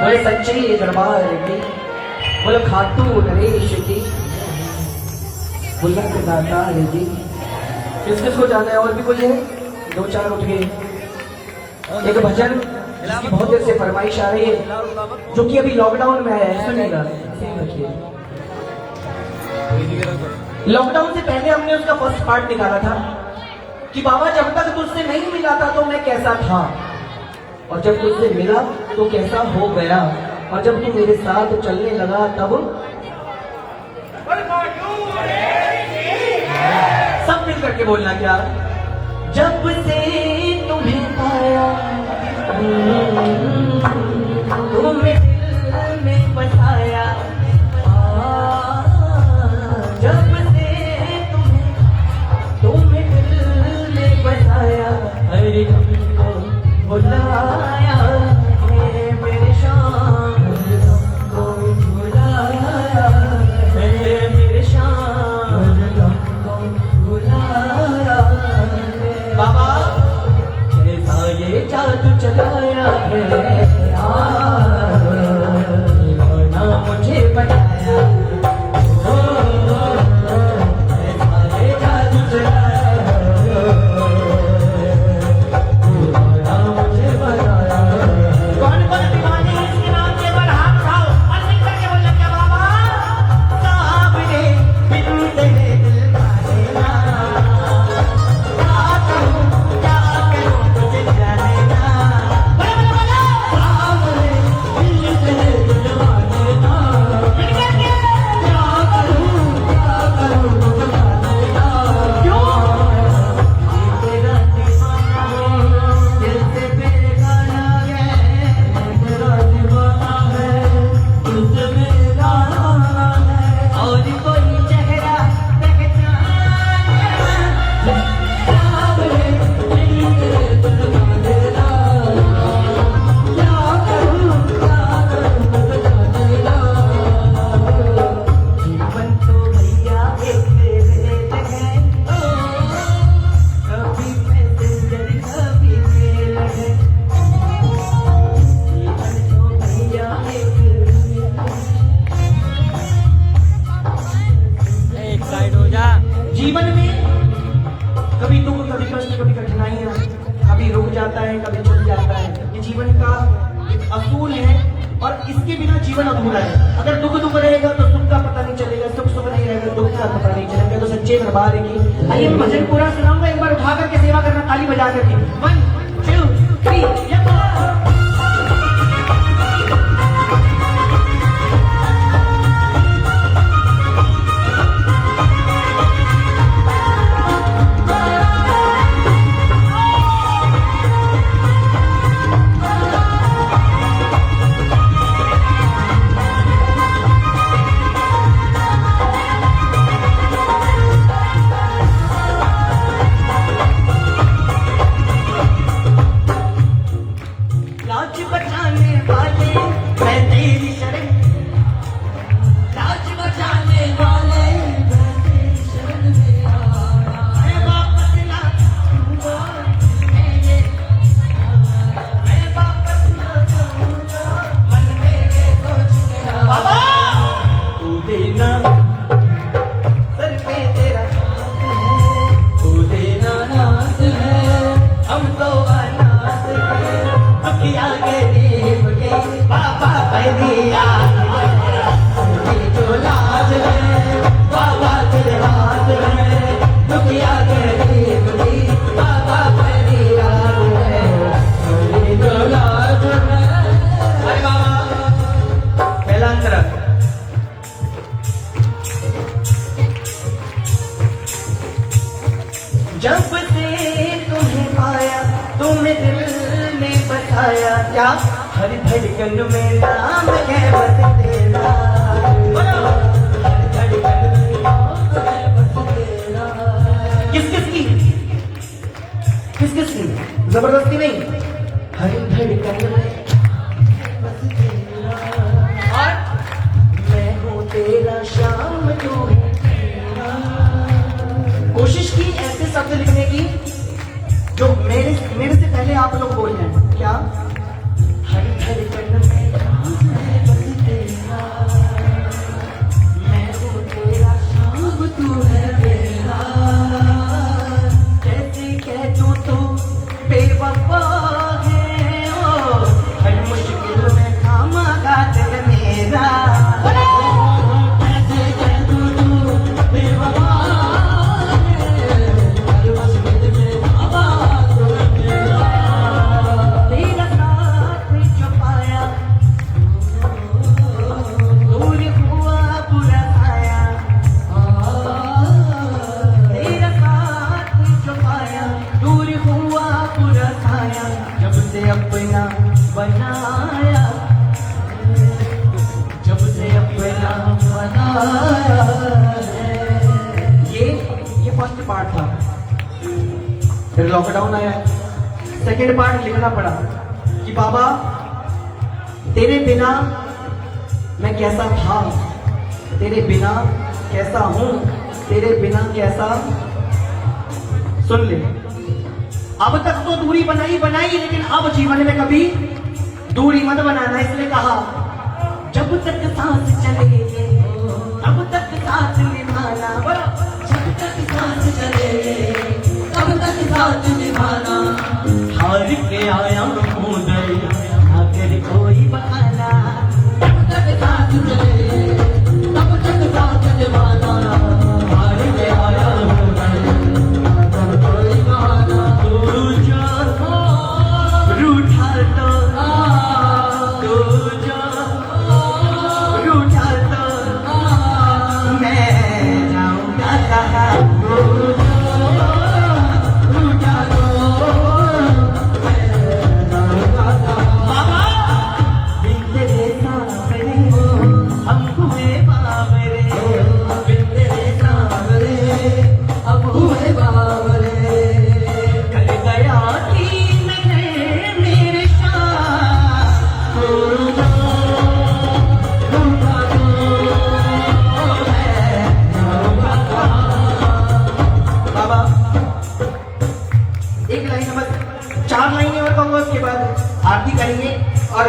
Speaker 1: बोले सच्चे दरबार की, बोले खाटू नरेश की, बुलंद दाता जी। किस किस को जाना है? और भी कोई है? 2-4 उठ गए। एक भजन जिसकी बहुत देर से फरमाइश आ रही है, जो कि अभी लॉकडाउन में आया है, सुनिएगा। लॉकडाउन से पहले हमने उसका फर्स्ट पार्ट निकाला था कि बाबा जब तक तुझसे नहीं मिला था तो मैं कैसा था, और जब तुझसे मिला तो कैसा हो गया, और जब तू मेरे साथ चलने लगा तब सब मिल करके बोलना क्या। जब से तुम्हें पाया तुम्हें दिल में बसाया, जब से तुम्हें दिल में बसाया, अरे हमको बुलाया है मेरे शाम को बुलाया है मेरे शाम को बुलाया है। बाबा कैसा ये जादू चलाया है, ना मुझे बनाया, कैसा ये जादू चलाया ना मुझे बनाया। कौन कौन दीवाने इसके नाम के पर हाथ उठाओ और मिल करके बोलो क्या बाबा। साहब ने बिन तेरे दिल का लेना, क्या करूं तुझे जाने ना। साहब ने बिन तेरे दिल का लेना, मिल करके क्या करूं तुझे जाने ना। क्यों तेरा दीवाना है, दिल से बेगाना है, तेरा दीवाना है, दिल से बेगाना है, और कोई चेहरा पहचाना, सामने दिल तेरे दिल का लेना, क्या करूं तुझे जाने ना। जीवन तो भैया एक रेत है, कभी पैसेंजर कभी मेल है। जीवन तो भैया एक
Speaker 4: साइड हो जा।
Speaker 1: जीवन में कभी दुख कभी कष्ट कभी कठिनाइयां, कभी रुक जाता है कभी चल जाता है। ये जीवन का एक असूल है और इसके बिना जीवन अधूरा है। अगर दुख दुख रहेगा तो सुख का पता नहीं चलेगा, सुख सुख नहीं रहेगा दुख का पता नहीं चलेगा। तो सच्चे दरबार की आइए भजन पूरा सुनाऊंगा, एक बार उठा करके सेवा करना ताली बजा करके। 1 2 3 लाज बचाने वाले मैं तेरी शरण, लाज बचाने वाले मैं तेरी शरण में आया। मैं वापस ना आऊंगा, मैं वापस ना आऊंगा, मन मेरे सोच मेरा। बाबा तू देना सर पे तेरा हाथ है, तू देना नाज है, हम तो अनाथ हैं। दुखिया गरीब के बाबा पैदिया जो लाज है, बाबा तेरे हाथ है। दुखिया गरीब की बाबा पैदिया है, जो लाज है। अरे बाबा पहला अंतरा जब से तुम्हें पाया तुम्हें दिल में बसाया, क्या हर धड़कन में नाम है बस तेरा, हर धड़कन में नाम है बस तेरा। किस किस की जबरदस्ती नहीं, हर धड़कन में बस तेरा, और मैं हूँ तेरा शाम तू है तेरा। कोशिश की ऐसे शब्द लिखने की जो मेरे से पहले आप लोग बोल रहे हैं। क्या हर धड़कन में नाम है बस तेरा, मैं हूँ तेरा शाम तू है मेरा। कैसे कह दूँ तू बेवफा है, ओ हर मुश्किल में थामा का दिल मेरा। कैसे कह दूँ तू बनाया है।
Speaker 3: ये फर्स्ट पार्ट था। फिर लॉकडाउन आया, सेकंड पार्ट लिखना पड़ा कि बाबा तेरे बिना मैं कैसा था, तेरे बिना कैसा हूं, तेरे बिना कैसा। सुन ले, अब तक तो दूरी बनाई बनाई, लेकिन अब जीवन में कभी दूरी मत बनाना। इसलिए कहा जब तक सांस चले तब तक साथ निभाना,
Speaker 1: जब तक सांस चले तब तक साथ निभाना।
Speaker 3: हार के आया हूं दरिया आकर कोई बहाना।
Speaker 1: जब तक साथ चले तब तक साथ निभाना।
Speaker 3: हार के आया हूं दरिया आकर कोई बहाना। तू जो रूठा तो तू जो रूठा तो मैं जाऊंगा कहाँ। आरती करेंगे और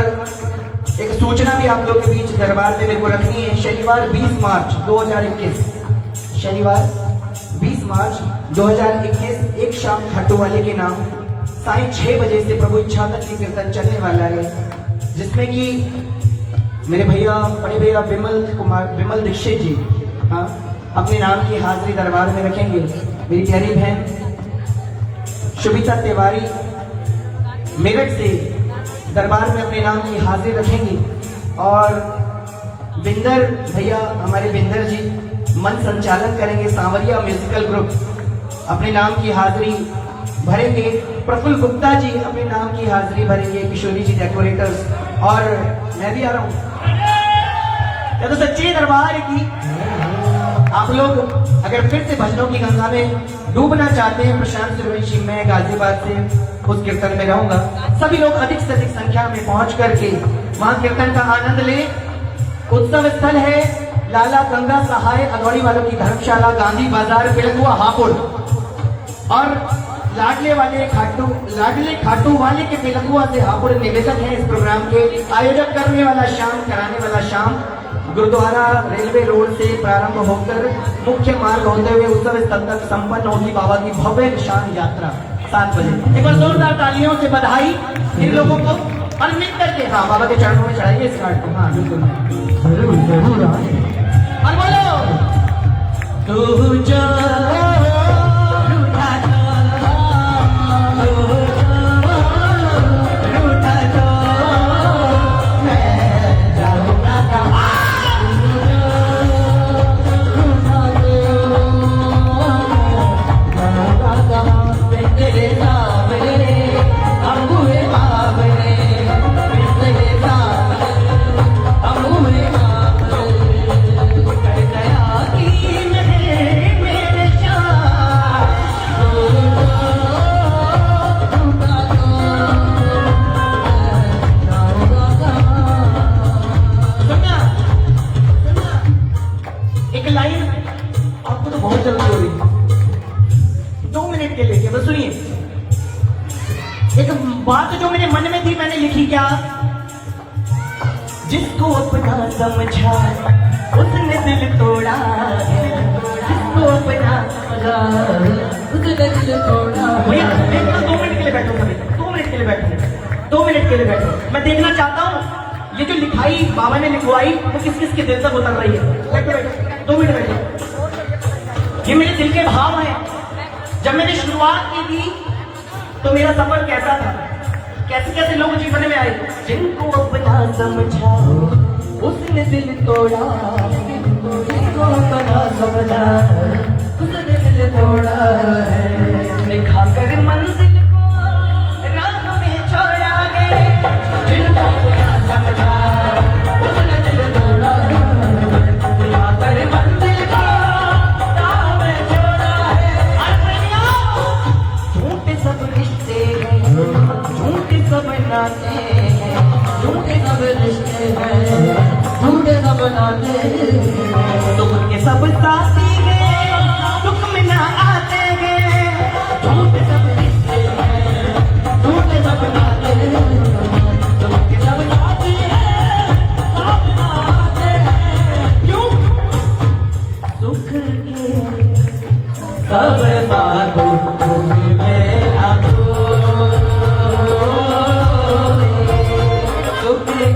Speaker 3: एक सूचना भी आप लोग के बीच दरबार में मेरे को रखनी है। शनिवार 20 मार्च 2021, शनिवार 20 मार्च 2021 एक शाम खाटू वाले के नाम साढ़े 6 बजे से प्रभु इच्छा तक की कीर्तन चलने वाला है, जिसमें कि मेरे भैया बड़े भैया विमल दीक्षित जी हाँ अपने नाम की हाजिरी दरबार में रखेंगे। मेरी प्यारी बहन शुभिता तिवारी मेरठ से दरबार में अपने नाम की हाजिरी रखेंगी और बिंदर भैया हमारे बिंदर जी मन संचालन करेंगे। सांवरिया म्यूजिकल ग्रुप अपने नाम की हाजिरी भरेंगे। प्रफुल्ल गुप्ता जी अपने नाम की हाजिरी भरेंगे। किशोरी जी डेकोरेटर्स और मैं भी आ रहा हूँ। तो सच्चे दरबार की आप लोग अगर फिर से भजनों की गंगा में डूबना चाहते हैं, प्रशांत सुरवंशी मैं गाजियाबाद से उस कीर्तन में रहूंगा। सभी लोग अधिक से अधिक संख्या में पहुंच करके वहां कीर्तन का आनंद ले। उत्सव स्थल है लाला गंगा सहाय अगौड़ी वालों की धर्मशाला, गांधी बाजार, पिलकुआ, हापुड़। और लाडले खाटू वाले के पिलकुआ से हापुड़ निवेदक है इस प्रोग्राम के। आयोजक करने वाला शाम, कराने वाला शाम गुरुद्वारा रेलवे रोड से प्रारंभ होकर मुख्य मार्ग होते हुए उत्सव स्थल तक संपन्न होगी बाबा की भव्य शान यात्रा 7 बजे। एक बार जोरदार तालियों से बधाई इन लोगों को और मिल करके हाँ बाबा के चरणों में चढ़ाइए इस कार्ड को। हाँ बिल्कुल जरूर और बोलो तू जो बात जो मेरे मन में थी मैंने लिखी क्या। जिसको अपना समझा उसने दिल तोड़ा है, जिसको अपना समझा उसने दिल तोड़ा। भैया एक 2 मिनट के लिए बैठो, कभी 2 मिनट के लिए बैठो, 2 मिनट के लिए बैठो। मैं देखना चाहता हूँ ये जो लिखाई बाबा ने लिखवाई वो किस किस के दिल तक उतर रही है। बैठो बैठो 2 मिनट बैठो। ये मेरे दिल के भाव है। जब मैंने शुरुआत की थी तो मेरा सफर कैसा था, कैसे कैसे लोग जीवन में आए। जिनको अपना समझा उसने दिल तोड़ा, जिनको अपना समझा उसने दिल तोड़ा है। दिखा कर मंजिल को राह में छोड़ा है, जिनको अपना समझा उसने दिल तोड़ा।
Speaker 1: सब बाबू मेरा सुख के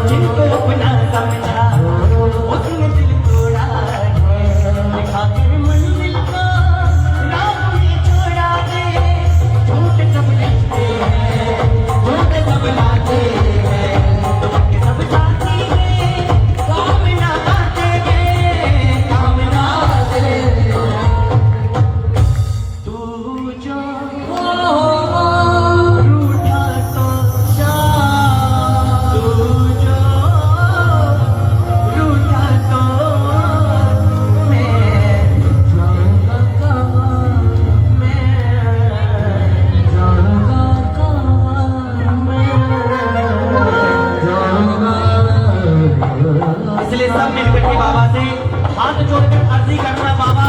Speaker 1: जिनको अपना समझा उसने दिल तोड़ा है, खातिर मंजिल को राह में छोड़ा दे। झूठ सब लिखते हैं, झूठ सब लाते हैं, झूठ सब चाहते हैं, काम ना आते हैं, काम ना आते। तू जो रूठा तो जा, तू जो रूठा तो मैं जाऊंगा कहाँ, मैं जाऊंगा कहाँ, मैं जाऊंगा। इसलिए सब मिलकर के बाबा से हाथ जोड़कर अर्जी करना, बाबा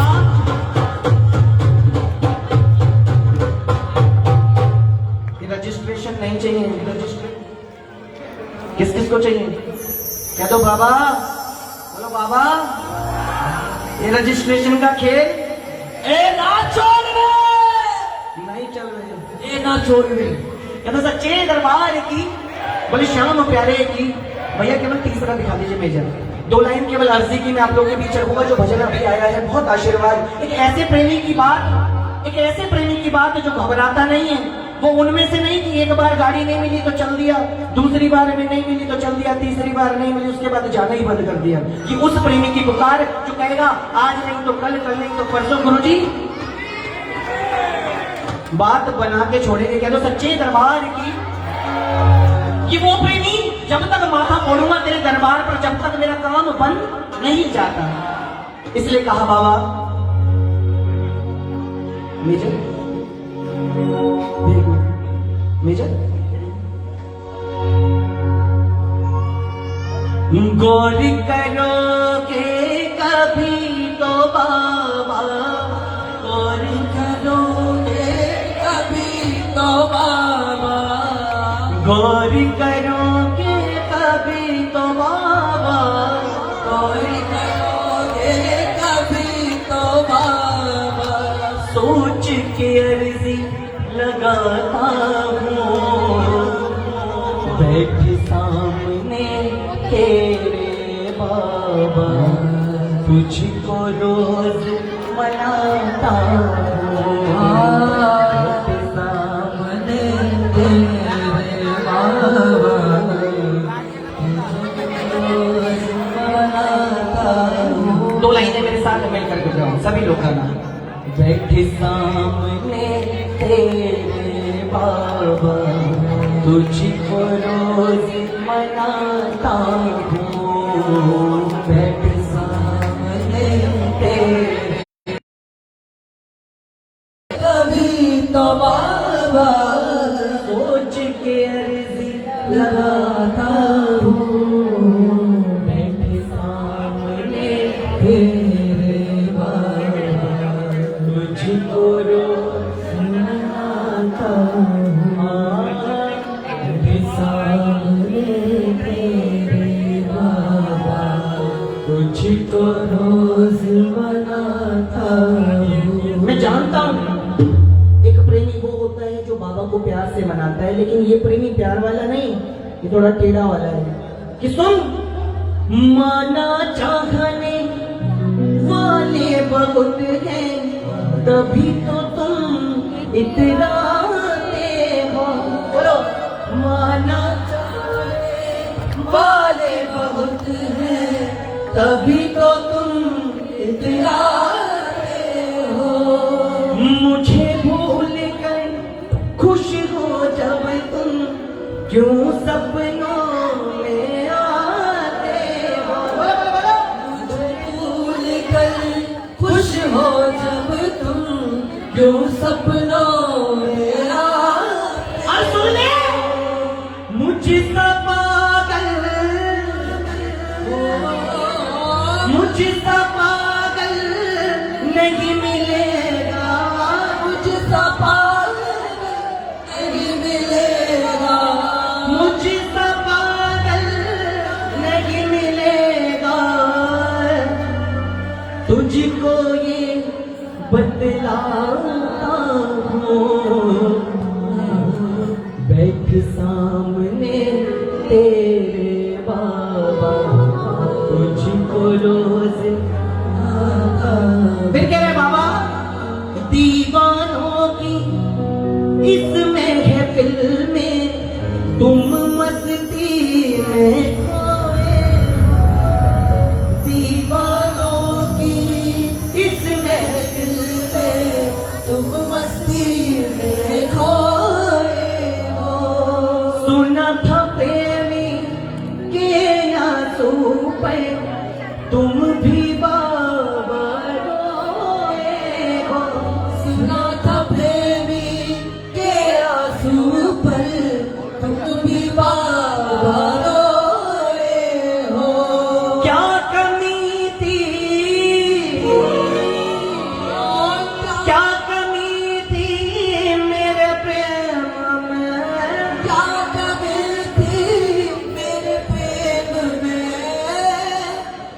Speaker 1: रजिस्ट्रेशन नहीं चाहिए। किस किस को चाहिए? कह दो बाबा, बोलो बाबा, ये रजिस्ट्रेशन का खेल
Speaker 4: ए ना छोड़ रे,
Speaker 1: नहीं चल रहे।
Speaker 4: ए ना छोड़ रे।
Speaker 1: कहते सच्चे दरबार की, बोले श्याम प्यारे की। भैया केवल तीसरा दिखा दीजिए मेजर। 2 लाइन केवल अर्जी की मैं आप लोगों के बीच रखूंगा। जो भजन अभी आया है बहुत आशीर्वाद। एक ऐसे प्रेमी की बात, एक ऐसे प्रेमी की बात जो घबराता नहीं है। वो उनमें से नहीं कि एक बार गाड़ी नहीं मिली तो चल दिया, दूसरी बार में नहीं मिली तो चल दिया, तीसरी बार नहीं मिली उसके बाद जाना ही बंद कर दिया। कि उस प्रेमी की पुकार जो कहेगा आज नहीं तो कल, कल नहीं तो परसों। गुरुजी बात बना के छोड़ेंगे। कह दो सच्चे दरबार की, कि वो प्रेमी जब तक माथा मोड़ूंगा तेरे दरबार पर, जब तक मेरा काम बंद नहीं जाता। इसलिए कहा बाबा मेजर, मेजर गौर करोगे कभी तो बाबा, गौर करोगे कभी तो बाबा, गौर करोगे कभी तो बाबा, गौर करोगे कभी तो बाबा। सोच के अर्जी लगाता हूँ बैठ सामने तेरे बाबा, तुझको रोज मनाता हूँ बैठ सामने तेरे बाबा, तुझको रोज मनाता हूँ। 2 लाइनें मेरे साथ मिल करके जाओ सभी लोग गाना। बैठ सामने तेरे बाबा, तुझको रोज मनाता हूँ बैठ सामने तेरे, कभी तो बाबा सोच के अर्जी लगाता हूँ बैठ सामने तेरे बाबा, तुझको रोज मनाता हूँ बैठ सामने तेरे बाबा, तुझको रोज मनाता हूँ। मैं जानता हूँ एक प्रेमी वो होता है जो बाबा को प्यार से मनाता है, लेकिन ये प्रेमी प्यार वाला नहीं, ये थोड़ा टेढ़ा वाला है। कि सुन माना चाहने वाले बहुत हैं, तभी तो तुम इतराते हो। बोलो माना चाहने वाले बहुत हैं, तभी तो तुम इतराते हो। मुझे भूल कर खुश हो जब तुम, क्यों सपनों में आते हो। मुझे भूल कर खुश हो जब तुम, क्यों सपनों में आते हो। मुझसे पागल सामने तेरे बाबा तुझको रोज
Speaker 3: फिर कह रहे बाबा,
Speaker 1: दीवानों की इसमें है फिल्में, तुम मस्ती में खोए। दीवानों की इसमें है फिल्में, तुम मस्ती में खोए हो। सुना था प्रेमी के आंसू पे तुम भी बाबा रोए हो। सुना था प्रेमी के आंसू पर तुम भी बाबा रोए हो। क्या कमी थी, क्या कमी थी मेरे प्रेम में, क्या कमी थी मेरे प्रेम में,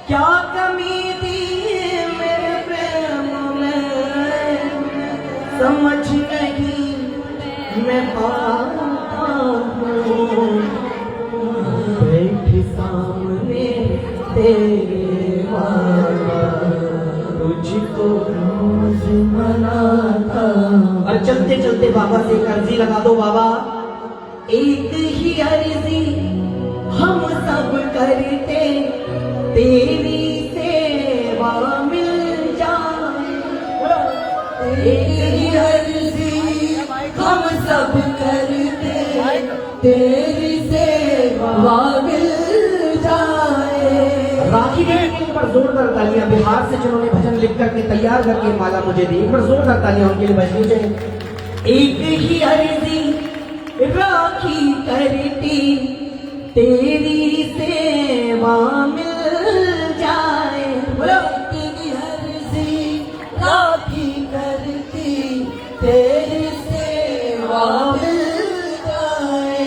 Speaker 1: क्या कमी थी मेरे प्रेम में, समझ नहीं मैं पाता हूँ। बैठ सामने तेरे बाबा तुझको रोज मनाता।
Speaker 3: और चलते चलते बाबा से एक अर्जी लगा दो बाबा।
Speaker 1: एक ही अर्जी हम सब करते, तेरी सेवा मिल जाए। एक ही अर्जी हम सब करते, तेरी सेवा मिल जाए।
Speaker 3: राखी देवी के ऊपर जोरदार तालियां, बिहार से जिन्होंने भजन लिख करके तैयार करके माला मुझे दी, एक बार जोरदार तालियां उनके लिए बजनी चाहिए।
Speaker 1: एक ही अर्जी राखी करती, तेरी सेवा मिल जाए। बोलो, तेरी अर्जी राखी करती, तेरी सेवा मिल जाए।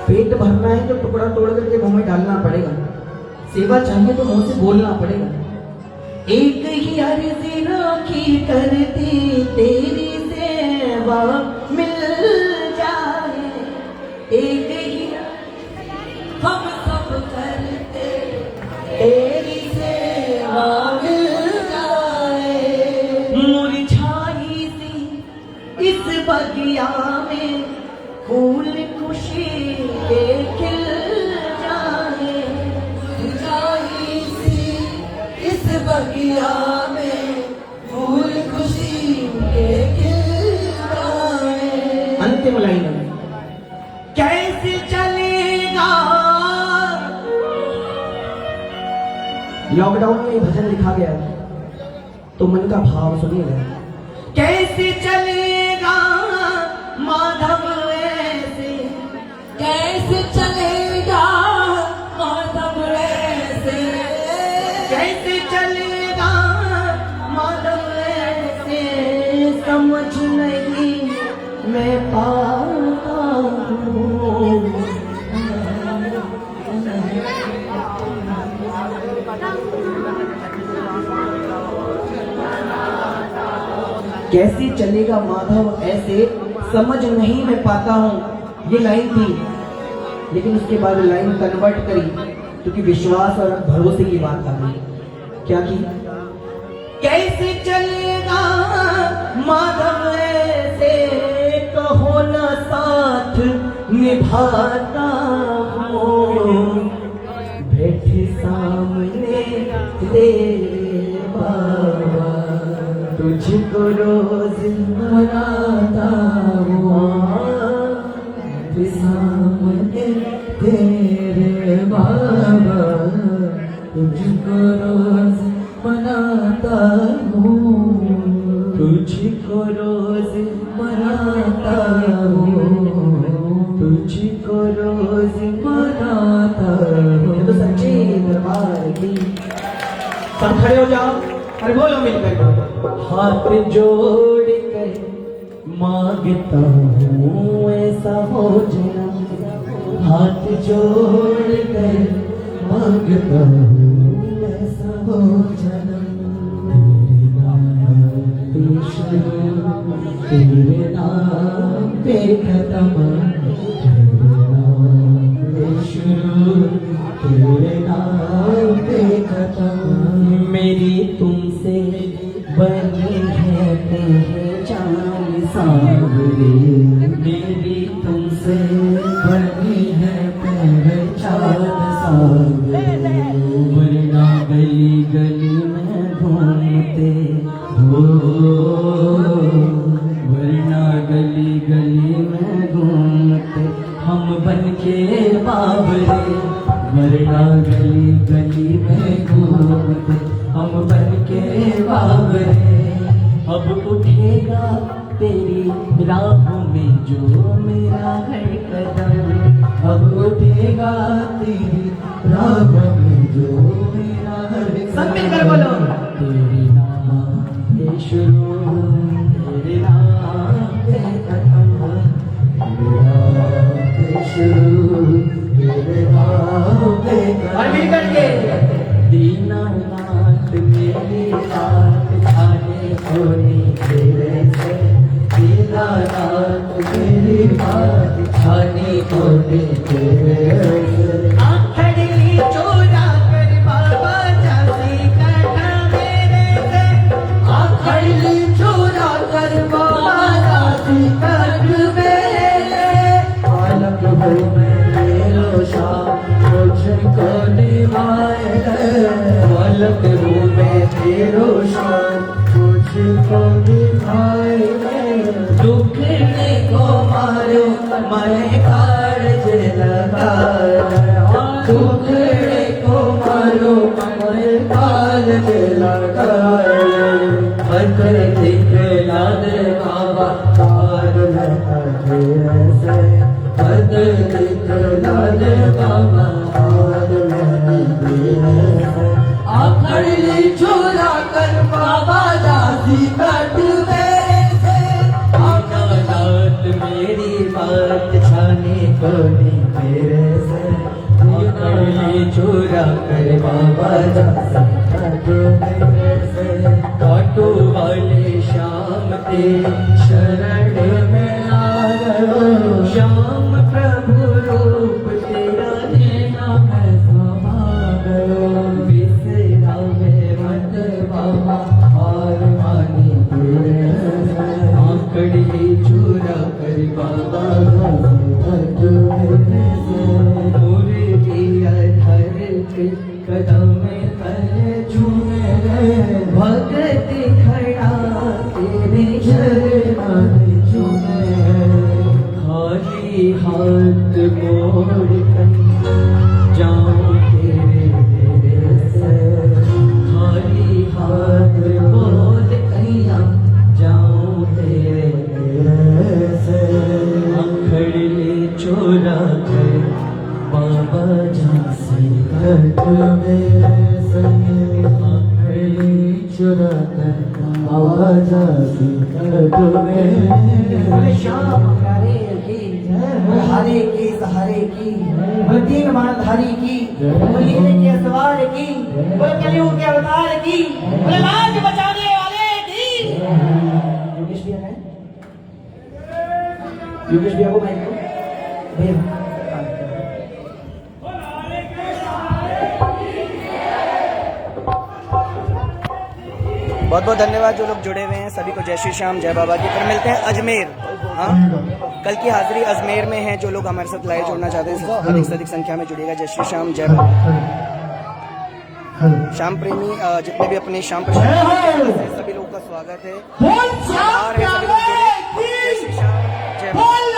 Speaker 3: पेट भरना है तो टुकड़ा तोड़ करके मुंह में डालना पड़ेगा, सेवा चाहिए तो मुंह से बोलना पड़ेगा।
Speaker 1: एक ही अर्जी राखी करती, तेरी सेवा मिल जाए। एक ही हम सब करते, तेरी सेवा मिल जाए। मुरझाई सी इस बगिया में फूल खुशी के खिल जाए। मुरझाई सी इस बगिया में फूल खुशी के खिल जाए।
Speaker 3: अंतिम लाइन है।
Speaker 1: कैसे चलेगा
Speaker 3: लॉकडाउन में ये भजन लिखा गया तो मन का भाव सुनिएगा।
Speaker 1: कैसे चलेगा माधव ऐसे, कैसे चलेगा माधव ऐसे, कैसे चलेगा माधव ऐसे, समझ नहीं मैं पाता हूँ।
Speaker 3: कैसे चलेगा माधव ऐसे, समझ नहीं मैं पाता हूँ। ये लाइन थी, लेकिन उसके बाद लाइन कन्वर्ट करी क्योंकि विश्वास और भरोसे की बात आ गई। क्या की?
Speaker 1: कैसे चलेगा माधव ऐसे, कहो न साथ निभाता हूँ। बैठे सामने तेरे बाबा तुझको रोज मनाता हूँ। बैठे सामने तेरे बाबा तुझको रोज मनाता हूँ। तुझको रोज मनाता हूँ, तुझको रोज मनाता हूँ।
Speaker 3: ये तो सच्ची दरबार की। सब खड़े हो जाओ और बोलो मिलकर।
Speaker 1: हाथ जोड़ कर मांगता हूँ ऐसा हो जन्म, हाथ जोड़ कर मांगता हूँ ऐसा हो जन्म। तेरे नाम पे शुरू, तेरे नाम पे खता, के बाबरे, मरना गली गली में घूमते हम बन के बाबरे। अब उठेगा तेरी राहों में जो मेरा है कदम, अब उठेगा तेरी राहों में जो मेरा है कदम। सब मिलकर बोलो। तेरी नाम ये शुरू, तेरे नाम ये खत्म, तेरे नाम ये शुरू, तेरे नाम ये खत्म। और मिलकर के दीनानाथ मेरी बात जाने होनी तेरे से, दीनानाथ मेरी बात जाने होनी तेरे से। आखड़ी चोरा कर बाबा जासी कटा मेरे से, आखड़ी चोरा कर बाबा जासी कट मेरे से। आलम हो मैं तेरो शाह मुझको निभाए, आलम हो मैं तेरो शाह मुझको निभाए। दुखने को मारो मैं कार्ज लगाया, दुखने को मारो मैं कार्ज लगाया। पत्थर दिखला दे बाबा कार लगे ऐसे, पत्थर दिखला दे बाबा कार लगे ऐसे। आखड़ी चोरा कर बाबा दासी कट मेरे से, आकाशात मेरी बात छाने को नहीं मेरे से। आखड़ी चोरा कर बाबा दासी कट मेरे से। काटो वाले श्याम तेरी शरण में आ गयो, श्याम प्रभु रूप तेरा देना मैं समा गयो। बिसरा में मत बाबा हार मानी तेरे से, आंकड़ी चूरा कर बाबा कट मेरे से। मुर्गी अधर के कदम पर झूमे रे, भगत खड़ा तेरे शरण झूमे। खाली हाथ मोड़ कर जाऊं तेरे तेरे से, खाली हाथ मोड़ कैया जाऊं तेरे तेरे से। आखड़ी चोरा कर बाबा झांसी कट मेरे से, आखड़ी चोरा कर बाबा झांसी कट मेरे। श्याम हरे की हरे की सहारे की, दीन मानधारी की, लीले के सवार की, कलयुग के अवतार की, लाज बचाने वाले की। योगेश भैया है, योगेश भैया को माइक दो भैया।
Speaker 3: बहुत बहुत धन्यवाद जो लोग जुड़े हुए हैं सभी को। जय श्री श्याम, जय बाबा की। फिर मिलते हैं अजमेर। हाँ, कल की हाजिरी अजमेर में है। जो लोग हमारे साथ लाइव जोड़ना चाहते हैं अधिक से अधिक संख्या में जुड़िएगा। जय श्री श्याम, जय बाबा। श्याम प्रेमी जितने भी अपने श्याम प्रसाद सभी लोगों का स्वागत है। सभी लोग जुड़े। जय श्री श्याम, जय बाबा।